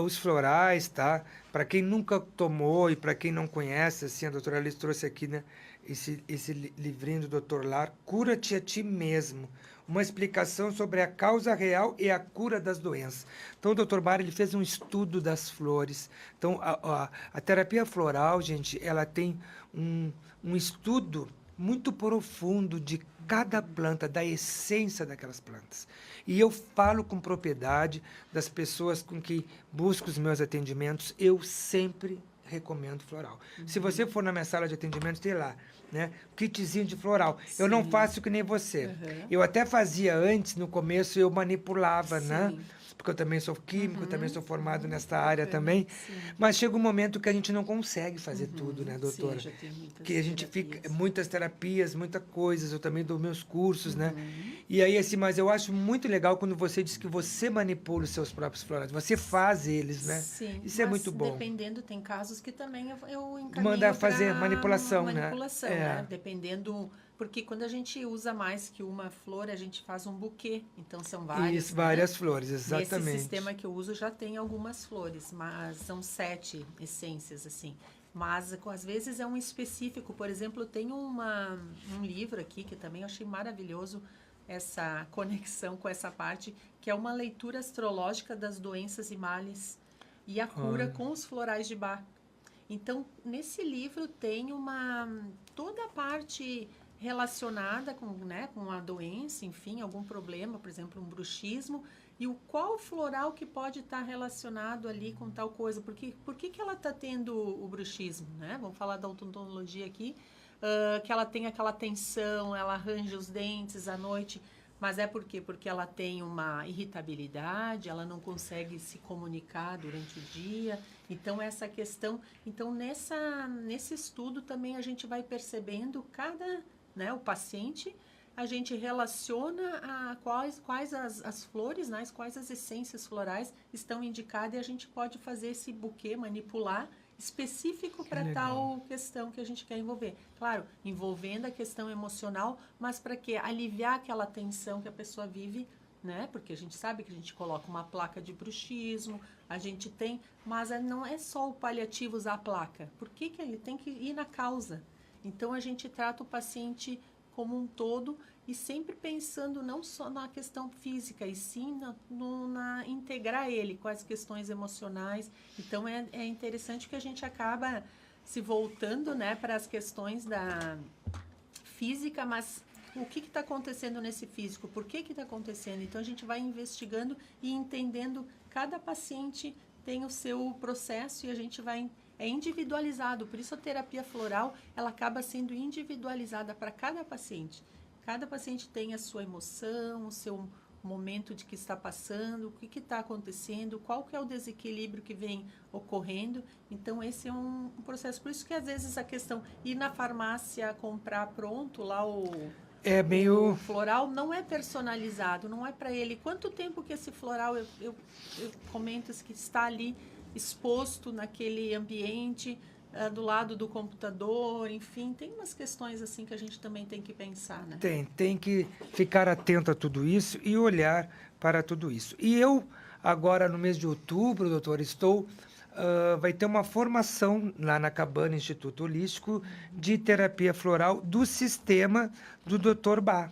os florais, tá? Para quem nunca tomou e para quem não conhece, assim, a doutora Alice trouxe aqui, né, esse livrinho do Dr. Lar, Cura-te a Ti Mesmo. Uma explicação sobre a causa real e a cura das doenças. Então, o Dr. Bach, ele fez um estudo das flores. Então, a terapia floral, gente, ela tem um estudo muito profundo de cada planta, da essência daquelas plantas. E eu falo com propriedade das pessoas com que busco os meus atendimentos, eu sempre recomendo floral. Se você for na minha sala de atendimento, tem lá, né, kitzinho de floral. Sim. Eu não faço que nem você. Eu até fazia antes, no começo, eu manipulava, né? Porque eu também sou químico, também sou formado nesta área também. Sim. Mas chega um momento que a gente não consegue fazer tudo, né, doutora? Sim, já tem muitas que a gente fica muitas terapias, muitas coisas, eu também dou meus cursos, né? E aí, assim, mas eu acho muito legal quando você diz que você manipula os seus próprios florais, você faz eles, né? Sim. Isso é muito bom. Dependendo, tem casos que também eu encaminho manda fazer manipulação, né? Dependendo... Porque quando a gente usa mais que uma flor, a gente faz um buquê. Então, são várias. Isso, várias flores, exatamente. Nesse sistema que eu uso já tem algumas flores, mas são 7 essências, assim. Mas, às vezes, é um específico. Por exemplo, tem um livro aqui, que também eu achei maravilhoso, essa conexão com essa parte, que é uma leitura astrológica das doenças e males e a cura com os florais de Bach. Então, nesse livro tem toda a parte relacionada com, né, com a doença, enfim, algum problema, por exemplo, um bruxismo, e qual floral que pode estar relacionado ali com tal coisa. Por que ela está tendo o bruxismo, né? Vamos falar da odontologia aqui, que ela tem aquela tensão, ela arranja os dentes à noite. Mas é por quê? Porque ela tem uma irritabilidade, ela não consegue se comunicar durante o dia. Então, essa questão... Então, nesse estudo também a gente vai percebendo né, o paciente, a gente relaciona quais as flores, né, quais as essências florais estão indicadas e a gente pode fazer esse buquê, manipular, específico para tal questão que a gente quer envolver. Claro, envolvendo a questão emocional, mas para quê? Aliviar aquela tensão que a pessoa vive, né? Porque a gente sabe que a gente coloca uma placa de bruxismo, a gente tem, mas não é só o paliativo usar a placa. Por que ele tem que ir na causa? Então, a gente trata o paciente como um todo e sempre pensando não só na questão física, e sim na integrar ele com as questões emocionais. Então, é interessante que a gente acaba se voltando, né, para as questões da física, mas o que está acontecendo nesse físico? Por que está acontecendo? Então, a gente vai investigando e entendendo. Cada paciente tem o seu processo e a gente vai... É individualizado, por isso a terapia floral, ela acaba sendo individualizada para cada paciente. Cada paciente tem a sua emoção, o seu momento de que está passando, o que está acontecendo, qual que é o desequilíbrio que vem ocorrendo. Então, esse é um processo. Por isso que, às vezes, a questão ir na farmácia comprar pronto lá o floral não é personalizado, não é para ele. Quanto tempo que esse floral, eu comento que está ali exposto naquele ambiente, do lado do computador, enfim, tem umas questões assim que a gente também tem que pensar, né? Tem que ficar atento a tudo isso e olhar para tudo isso. E eu, agora no mês de outubro, doutor, vai ter uma formação lá na Cabana Instituto Holístico de terapia floral do sistema do Dr. Bá.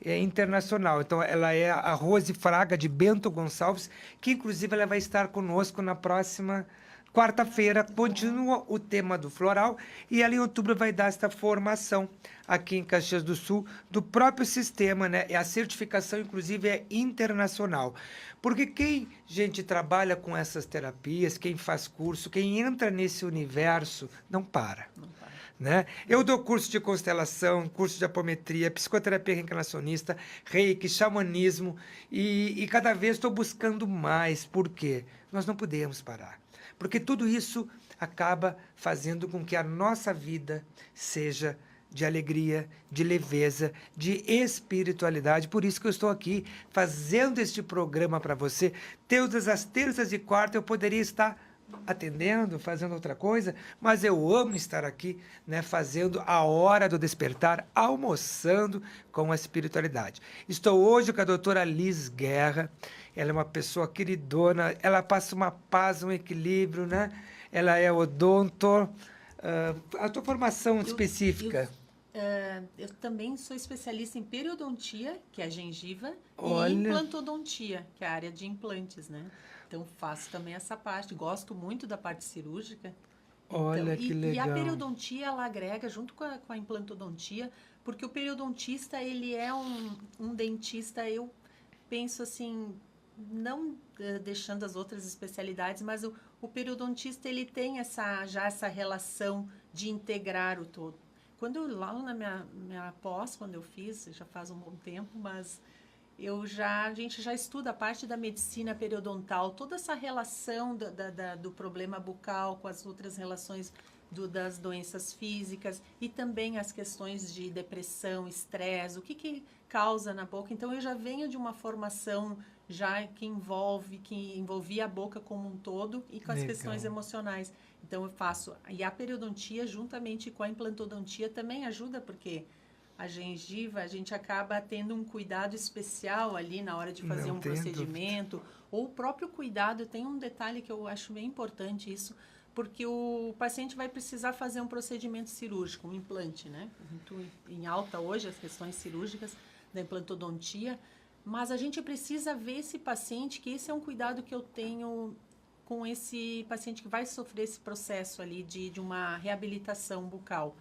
É internacional. Então, ela é a Rose Fraga de Bento Gonçalves, que inclusive ela vai estar conosco na próxima quarta-feira. Continua o tema do floral e ela em outubro vai dar esta formação aqui em Caxias do Sul do próprio sistema, né? E a certificação, inclusive, é internacional. Porque quem, gente, trabalha com essas terapias, quem faz curso, quem entra nesse universo, não para. Não para. Né? Eu dou curso de constelação, curso de apometria, psicoterapia reencarnacionista, reiki, xamanismo e cada vez estou buscando mais. Por quê? Nós não podemos parar. Porque tudo isso acaba fazendo com que a nossa vida seja de alegria, de leveza, de espiritualidade. Por isso que eu estou aqui fazendo este programa para você. Todas as terças e quartas eu poderia estar atendendo, fazendo outra coisa, mas eu amo estar aqui, né, fazendo a hora do despertar, almoçando com a espiritualidade. Estou hoje com a doutora Liz Guerra, ela é uma pessoa queridona, ela passa uma paz, um equilíbrio, né? Ela é odonto, a tua formação específica? Eu também sou especialista em periodontia, que é a gengiva, Olha. E implantodontia, que é a área de implantes, né? Então, faço também essa parte. Gosto muito da parte cirúrgica. Olha, então, que legal. E a periodontia, ela agrega junto com a implantodontia, porque o periodontista, ele é um dentista, eu penso assim, não deixando as outras especialidades, mas o periodontista, ele tem já essa relação de integrar o todo. Lá na minha pós, quando eu fiz, já faz um bom tempo, mas a gente já estuda a parte da medicina periodontal, toda essa relação do problema bucal com as outras relações das doenças físicas e também as questões de depressão, estresse, o que causa na boca. Então, eu já venho de uma formação já que envolvia a boca como um todo e com as questões emocionais. Então, eu faço... E a periodontia, juntamente com a implantodontia, também ajuda, porque a gengiva, a gente acaba tendo um cuidado especial ali na hora de fazer um procedimento. Ou o próprio cuidado, tem um detalhe que eu acho bem importante isso, porque o paciente vai precisar fazer um procedimento cirúrgico, um implante, né? Muito em alta hoje as questões cirúrgicas da implantodontia, mas a gente precisa ver esse paciente, que esse é um cuidado que eu tenho com esse paciente que vai sofrer esse processo ali de uma reabilitação bucal.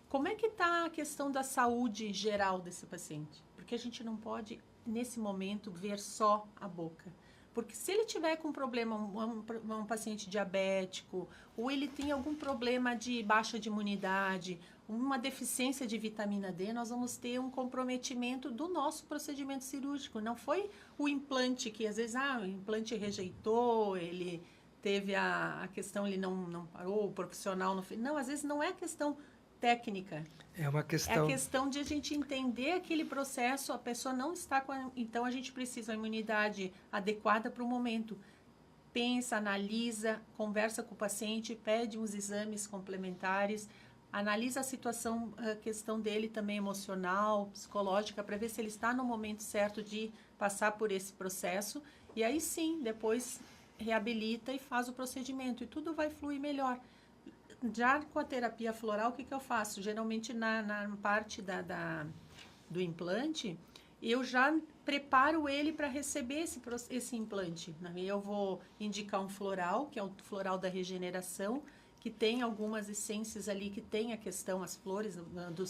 Como é que está a questão da saúde geral desse paciente? Porque a gente não pode, nesse momento, ver só a boca. Porque se ele tiver com problema, um paciente diabético, ou ele tem algum problema de baixa de imunidade, uma deficiência de vitamina D, nós vamos ter um comprometimento do nosso procedimento cirúrgico. Não foi o implante que, às vezes, o implante rejeitou, ele teve a questão, ele não parou, o profissional não fez. Não, às vezes não é questão técnica. É uma questão... É a questão de a gente entender aquele processo, a pessoa não está com... Então, a gente precisa da imunidade adequada para o momento. Pensa, analisa, conversa com o paciente, pede uns exames complementares, analisa a situação, a questão dele também emocional, psicológica, para ver se ele está no momento certo de passar por esse processo. E aí sim, depois reabilita e faz o procedimento. E tudo vai fluir melhor. Já com a terapia floral, o que eu faço? Geralmente, na parte do implante, eu já preparo ele para receber esse implante. Eu vou indicar um floral, que é o floral da regeneração, que tem algumas essências ali, que tem a questão, as flores do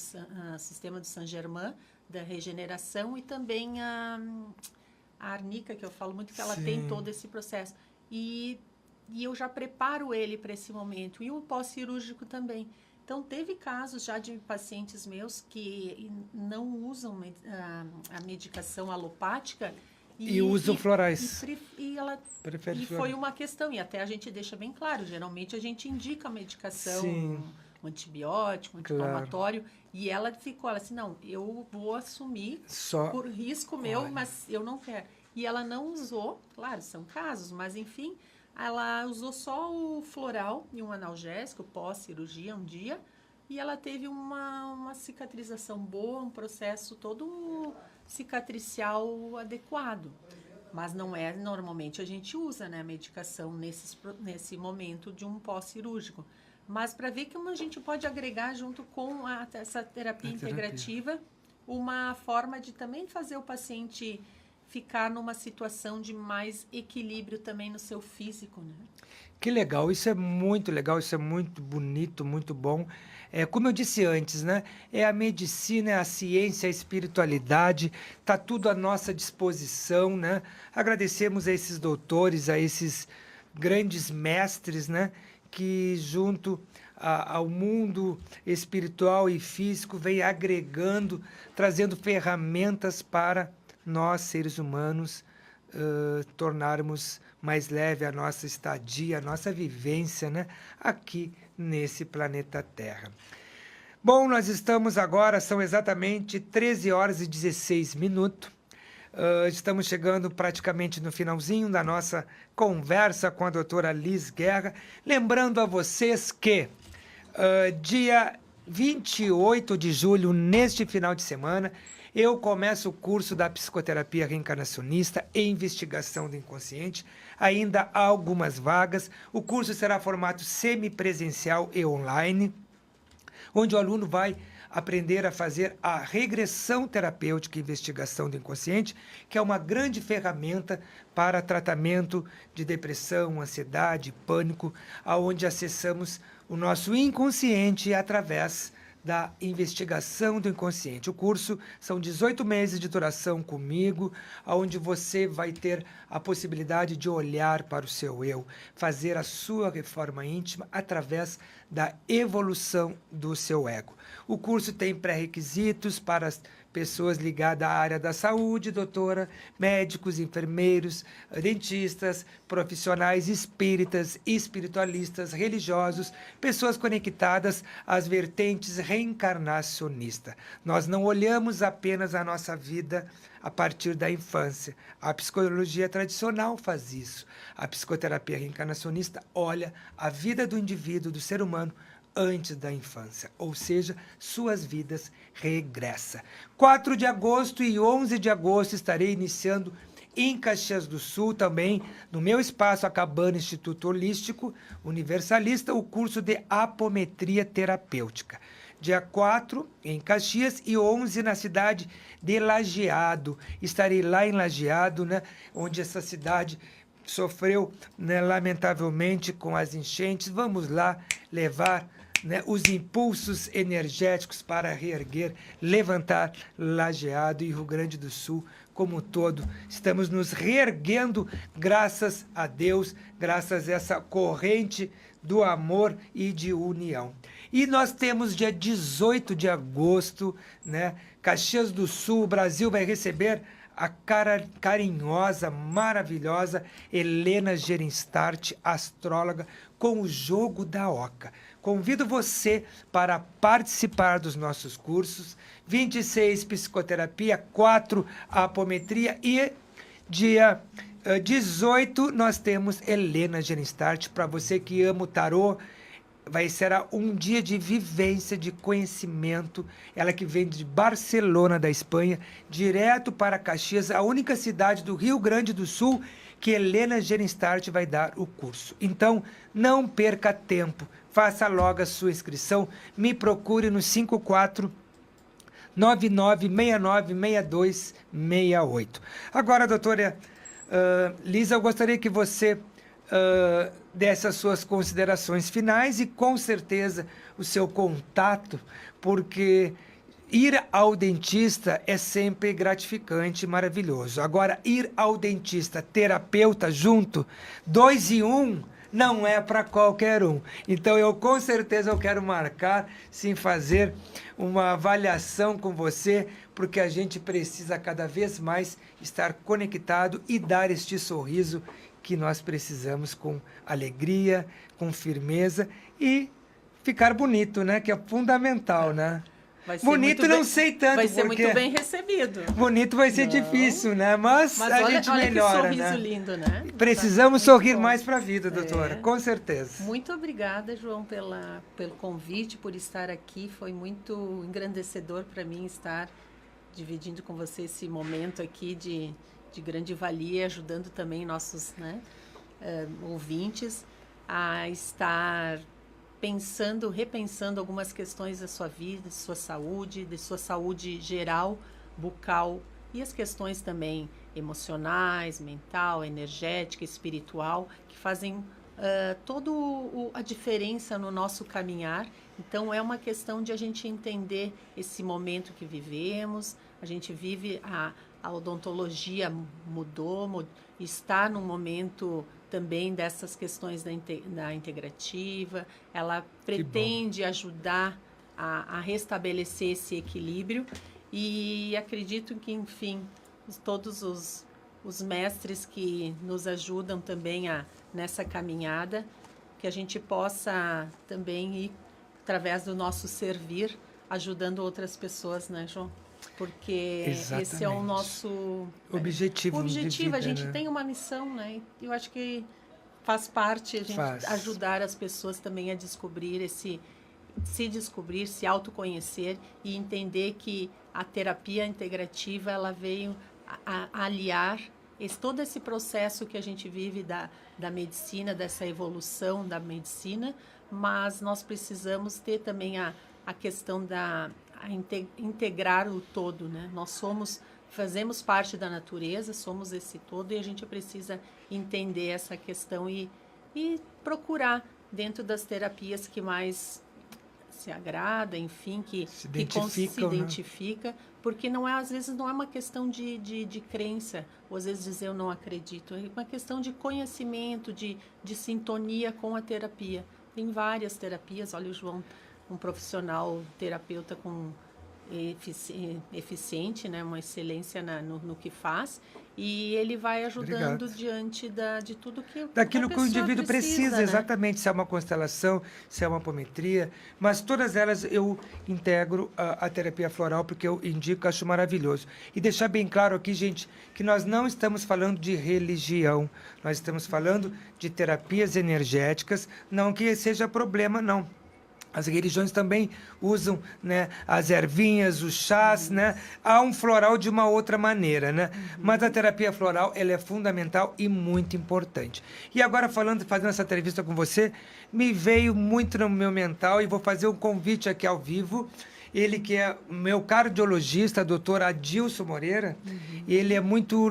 sistema do Saint-Germain, da regeneração, e também a arnica, que eu falo muito, que ela tem todo esse processo. E eu já preparo ele para esse momento. E o pós-cirúrgico também. Então, teve casos já de pacientes meus que não usam a medicação alopática. E usam florais. E foi uma questão. E até a gente deixa bem claro. Geralmente, a gente indica a medicação, um antibiótico, um anti-inflamatório. E ela ficou assim, não, eu vou assumir por risco meu, mas eu não quero. E ela não usou, claro, são casos, mas enfim... Ela usou só o floral e um analgésico pós-cirurgia um dia e ela teve uma cicatrização boa, um processo todo cicatricial adequado. Mas não é, normalmente a gente usa, né, a medicação nesse momento de um pós-cirúrgico. Mas para ver como a gente pode agregar junto com essa terapia integrativa uma forma de também fazer o paciente ficar numa situação de mais equilíbrio também no seu físico, né? Que legal, isso é muito legal, isso é muito bonito, muito bom. Como eu disse antes, né? É a medicina, é a ciência, a espiritualidade, está tudo à nossa disposição, né? Agradecemos a esses doutores, a esses grandes mestres, né? Que junto ao mundo espiritual e físico vem agregando, trazendo ferramentas para nós, seres humanos, tornarmos mais leve a nossa estadia, a nossa vivência, né, aqui nesse planeta Terra. Bom, nós estamos agora, são exatamente 13 horas e 16 minutos. Estamos chegando praticamente no finalzinho da nossa conversa com a doutora Liz Guerra. Lembrando a vocês que dia 28 de julho, neste final de semana, eu começo o curso da psicoterapia reencarnacionista e investigação do inconsciente. Ainda há algumas vagas. O curso será formato semipresencial e online, onde o aluno vai aprender a fazer a regressão terapêutica e investigação do inconsciente, que é uma grande ferramenta para tratamento de depressão, ansiedade, pânico, onde acessamos o nosso inconsciente através da investigação do inconsciente. O curso são 18 meses de duração comigo, onde você vai ter a possibilidade de olhar para o seu eu, fazer a sua reforma íntima através da evolução do seu ego. O curso tem pré-requisitos para as pessoas ligadas à área da saúde, doutora, médicos, enfermeiros, dentistas, profissionais espíritas, espiritualistas, religiosos, pessoas conectadas às vertentes reencarnacionistas. Nós não olhamos apenas a nossa vida a partir da infância. A psicologia tradicional faz isso. A psicoterapia reencarnacionista olha a vida do indivíduo, do ser humano, antes da infância, ou seja, suas vidas regressa. 4 de agosto e 11 de agosto estarei iniciando em Caxias do Sul, também no meu espaço, a Cabana Instituto Holístico Universalista, o curso de apometria terapêutica. Dia 4 em Caxias e 11 na cidade de Lajeado. Estarei lá em Lajeado, né, onde essa cidade sofreu, né, lamentavelmente com as enchentes. Vamos lá levar, né, os impulsos energéticos para reerguer, levantar Lajeado e Rio Grande do Sul como um todo. Estamos nos reerguendo graças a Deus, graças a essa corrente do amor e de união. E nós temos dia 18 de agosto, né? Caxias do Sul, o Brasil vai receber a carinhosa, maravilhosa Helena Gerenstart, astróloga, com o Jogo da Oca. Convido você para participar dos nossos cursos, 26 psicoterapia, 4 apometria e dia 18 nós temos Helena Gerenstart, para você que ama o tarô. Será um dia de vivência, de conhecimento. Ela que vem de Barcelona, da Espanha, direto para Caxias, a única cidade do Rio Grande do Sul que Helena Gerenstart vai dar o curso. Então, não perca tempo. Faça logo a sua inscrição. Me procure no 5499696268. Agora, doutora Lisa, eu gostaria que você desse as suas considerações finais e, com certeza, o seu contato, porque ir ao dentista é sempre gratificante e maravilhoso. Agora, ir ao dentista, terapeuta junto, 2 em 1, não é para qualquer um. Então, com certeza, eu quero marcar, sim, fazer uma avaliação com você, porque a gente precisa cada vez mais estar conectado e dar este sorriso que nós precisamos, com alegria, com firmeza e ficar bonito, né? Que é fundamental, né? Bonito não sei tanto, vai ser muito bem recebido. Bonito vai ser difícil, né? Mas a gente melhora, que sorriso, né? Lindo, né? Precisamos sorrir mais para a vida, doutora, com certeza. Muito obrigada, João, pelo convite, por estar aqui. Foi muito engrandecedor para mim estar dividindo com você esse momento aqui de grande valia, ajudando também nossos, né, ouvintes a estar repensando algumas questões da sua vida, de sua saúde geral, bucal, e as questões também emocionais, mental, energética, espiritual, que fazem toda a diferença no nosso caminhar. Então, é uma questão de a gente entender esse momento que vivemos. A gente vive, a odontologia mudou, está num momento também dessas questões da integrativa. Ela pretende ajudar a restabelecer esse equilíbrio, e acredito que, enfim, todos os mestres que nos ajudam também nessa caminhada, que a gente possa também ir, através do nosso servir, ajudando outras pessoas, né, João? Porque esse é o nosso objetivo. A gente, né, tem uma missão, né? Eu acho que faz parte a gente ajudar as pessoas também a descobrir se descobrir, se autoconhecer e entender que a terapia integrativa, ela veio a aliar todo esse processo que a gente vive da medicina, dessa evolução da medicina, mas nós precisamos ter também a questão integrar o todo, né? Nós fazemos parte da natureza, somos esse todo, e a gente precisa entender essa questão e procurar dentro das terapias que mais se agrada, enfim, que se identifica, né? Porque às vezes não é uma questão de crença, ou às vezes dizer eu não acredito, é uma questão de conhecimento, de sintonia com a terapia. Tem várias terapias, olha o João, um profissional terapeuta eficiente, né, uma excelência no que faz, e ele vai ajudando diante de tudo daquilo que o indivíduo precisa, né? Exatamente, se é uma constelação, se é uma apometria, mas todas elas eu integro a terapia floral, porque eu indico, acho maravilhoso. E deixar bem claro aqui, gente, que nós não estamos falando de religião, nós estamos falando de terapias energéticas, não que seja problema, não. As religiões também usam, né, as ervinhas, os chás, né? Há um floral de uma outra maneira, né? Mas a terapia floral, ela é fundamental e muito importante. E agora, fazendo essa entrevista com você, me veio muito no meu mental, e vou fazer um convite aqui ao vivo. Ele que é meu cardiologista, doutor Adilson Moreira, ele é muito...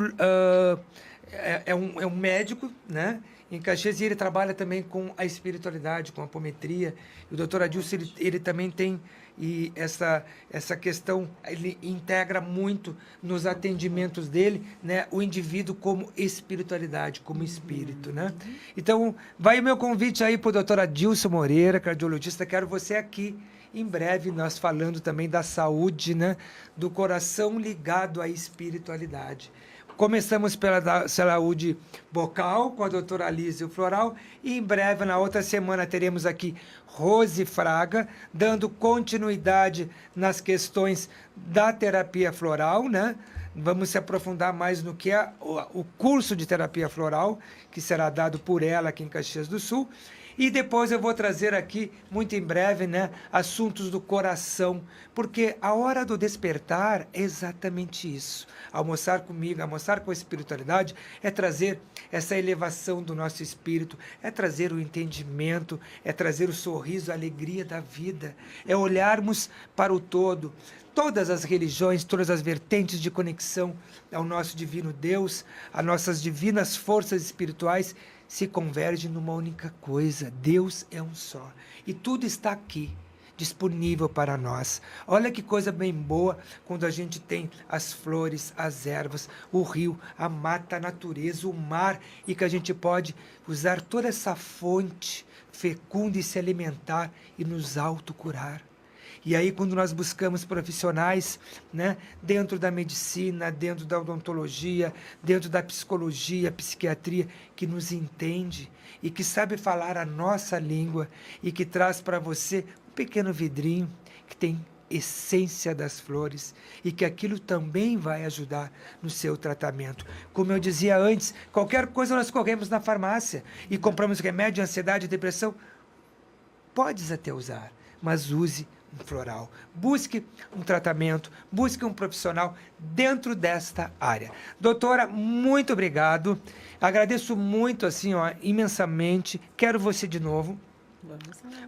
é um médico, né? em Caxias, e ele trabalha também com a espiritualidade, com a apometria. E o doutor Adilson, ele também tem essa questão, ele integra muito nos atendimentos dele, né, o indivíduo como espiritualidade, como espírito, né? Então, vai o meu convite aí para o doutor Adilson Moreira, cardiologista. Quero você aqui em breve, nós falando também da saúde, né, do coração ligado à espiritualidade. Começamos pela saúde bucal, com a doutora Alísio Floral, e em breve, na outra semana, teremos aqui Rose Fraga, dando continuidade nas questões da terapia floral, né? Vamos se aprofundar mais no que é o curso de terapia floral, que será dado por ela aqui em Caxias do Sul. E depois eu vou trazer aqui, muito em breve, né, assuntos do coração, porque a hora do despertar é exatamente isso. Almoçar comigo, almoçar com a espiritualidade, é trazer essa elevação do nosso espírito, é trazer o entendimento, é trazer o sorriso, a alegria da vida, é olharmos para o todo. Todas as religiões, todas as vertentes de conexão ao nosso divino Deus, às nossas divinas forças espirituais, se convergem numa única coisa: Deus é um só. E tudo está aqui, disponível para nós. Olha que coisa bem boa quando a gente tem as flores, as ervas, o rio, a mata, a natureza, o mar, e que a gente pode usar toda essa fonte fecunda e se alimentar e nos autocurar. E aí, quando nós buscamos profissionais, né, dentro da medicina, dentro da odontologia, dentro da psicologia, psiquiatria, que nos entende e que sabe falar a nossa língua e que traz para você um pequeno vidrinho que tem essência das flores e que aquilo também vai ajudar no seu tratamento. Como eu dizia antes, qualquer coisa nós corremos na farmácia e compramos remédio, ansiedade, depressão. Podes até usar, mas use um floral. Busque um tratamento, busque um profissional dentro desta área. Doutora, muito obrigado. Agradeço muito, assim, ó, imensamente. Quero você de novo.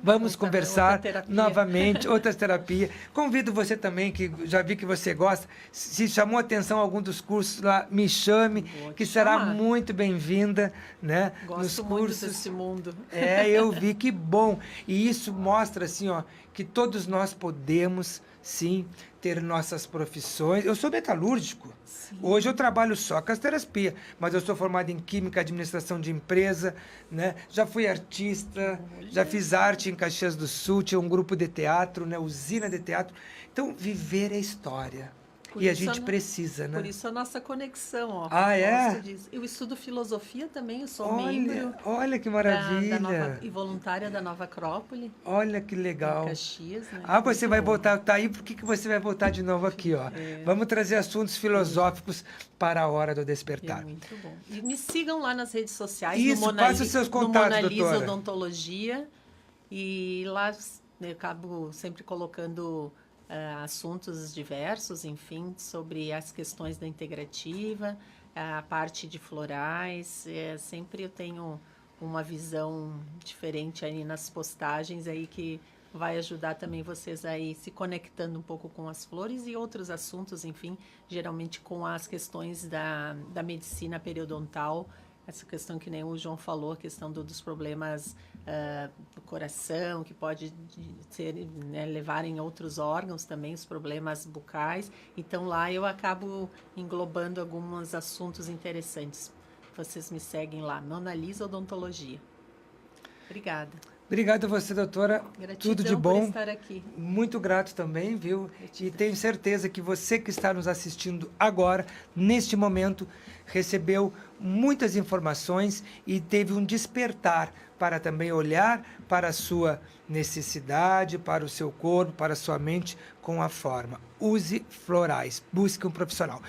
Vamos conversar novamente, outras terapias. Convido você também, que já vi que você gosta, se chamou a atenção algum dos cursos lá, me chame, que será muito bem-vinda, né? Gosto nos muito cursos. desse mundo. Eu vi, que bom. E isso mostra, assim, ó, que todos nós podemos, sim, ter nossas profissões. Eu sou metalúrgico. Sim. Hoje eu trabalho só com as terapias, mas eu sou formado em Química, Administração de Empresa, né? Já fui artista, já fiz arte em Caxias do Sul, tinha um grupo de teatro, né? Usina de teatro. Então, viver é história. E a gente precisa, né? Por isso a nossa conexão, ó. É? Eu estudo filosofia também, eu sou membro. Olha que maravilha. E voluntária da Nova Acrópole. Olha que legal. Em Caxias, né? Você vai voltar, tá aí, por que você vai voltar de novo aqui, ó? Vamos trazer assuntos filosóficos para a hora do despertar. Muito bom. E me sigam lá nas redes sociais. Isso, passa os seus contatos, no Mona Lisa doutora. Odontologia. E lá eu acabo sempre colocando assuntos diversos, enfim, sobre as questões da integrativa, a parte de florais. Sempre eu tenho uma visão diferente aí nas postagens aí que vai ajudar também vocês aí se conectando um pouco com as flores e outros assuntos, enfim, geralmente com as questões da medicina periodontal. Essa questão que nem o João falou, a questão dos problemas do coração, que pode ser, né, levar em outros órgãos também, os problemas bucais. Então, lá eu acabo englobando alguns assuntos interessantes. Vocês me seguem lá, Mona Lisa Odontologia. Obrigada. Obrigado a você, doutora. Gratidão. Tudo de bom. Por estar aqui. Muito grato também, viu? Gratidão. E tenho certeza que você que está nos assistindo agora, neste momento, recebeu muitas informações e teve um despertar para também olhar para a sua necessidade, para o seu corpo, para a sua mente com a forma. Use florais, busque um profissional.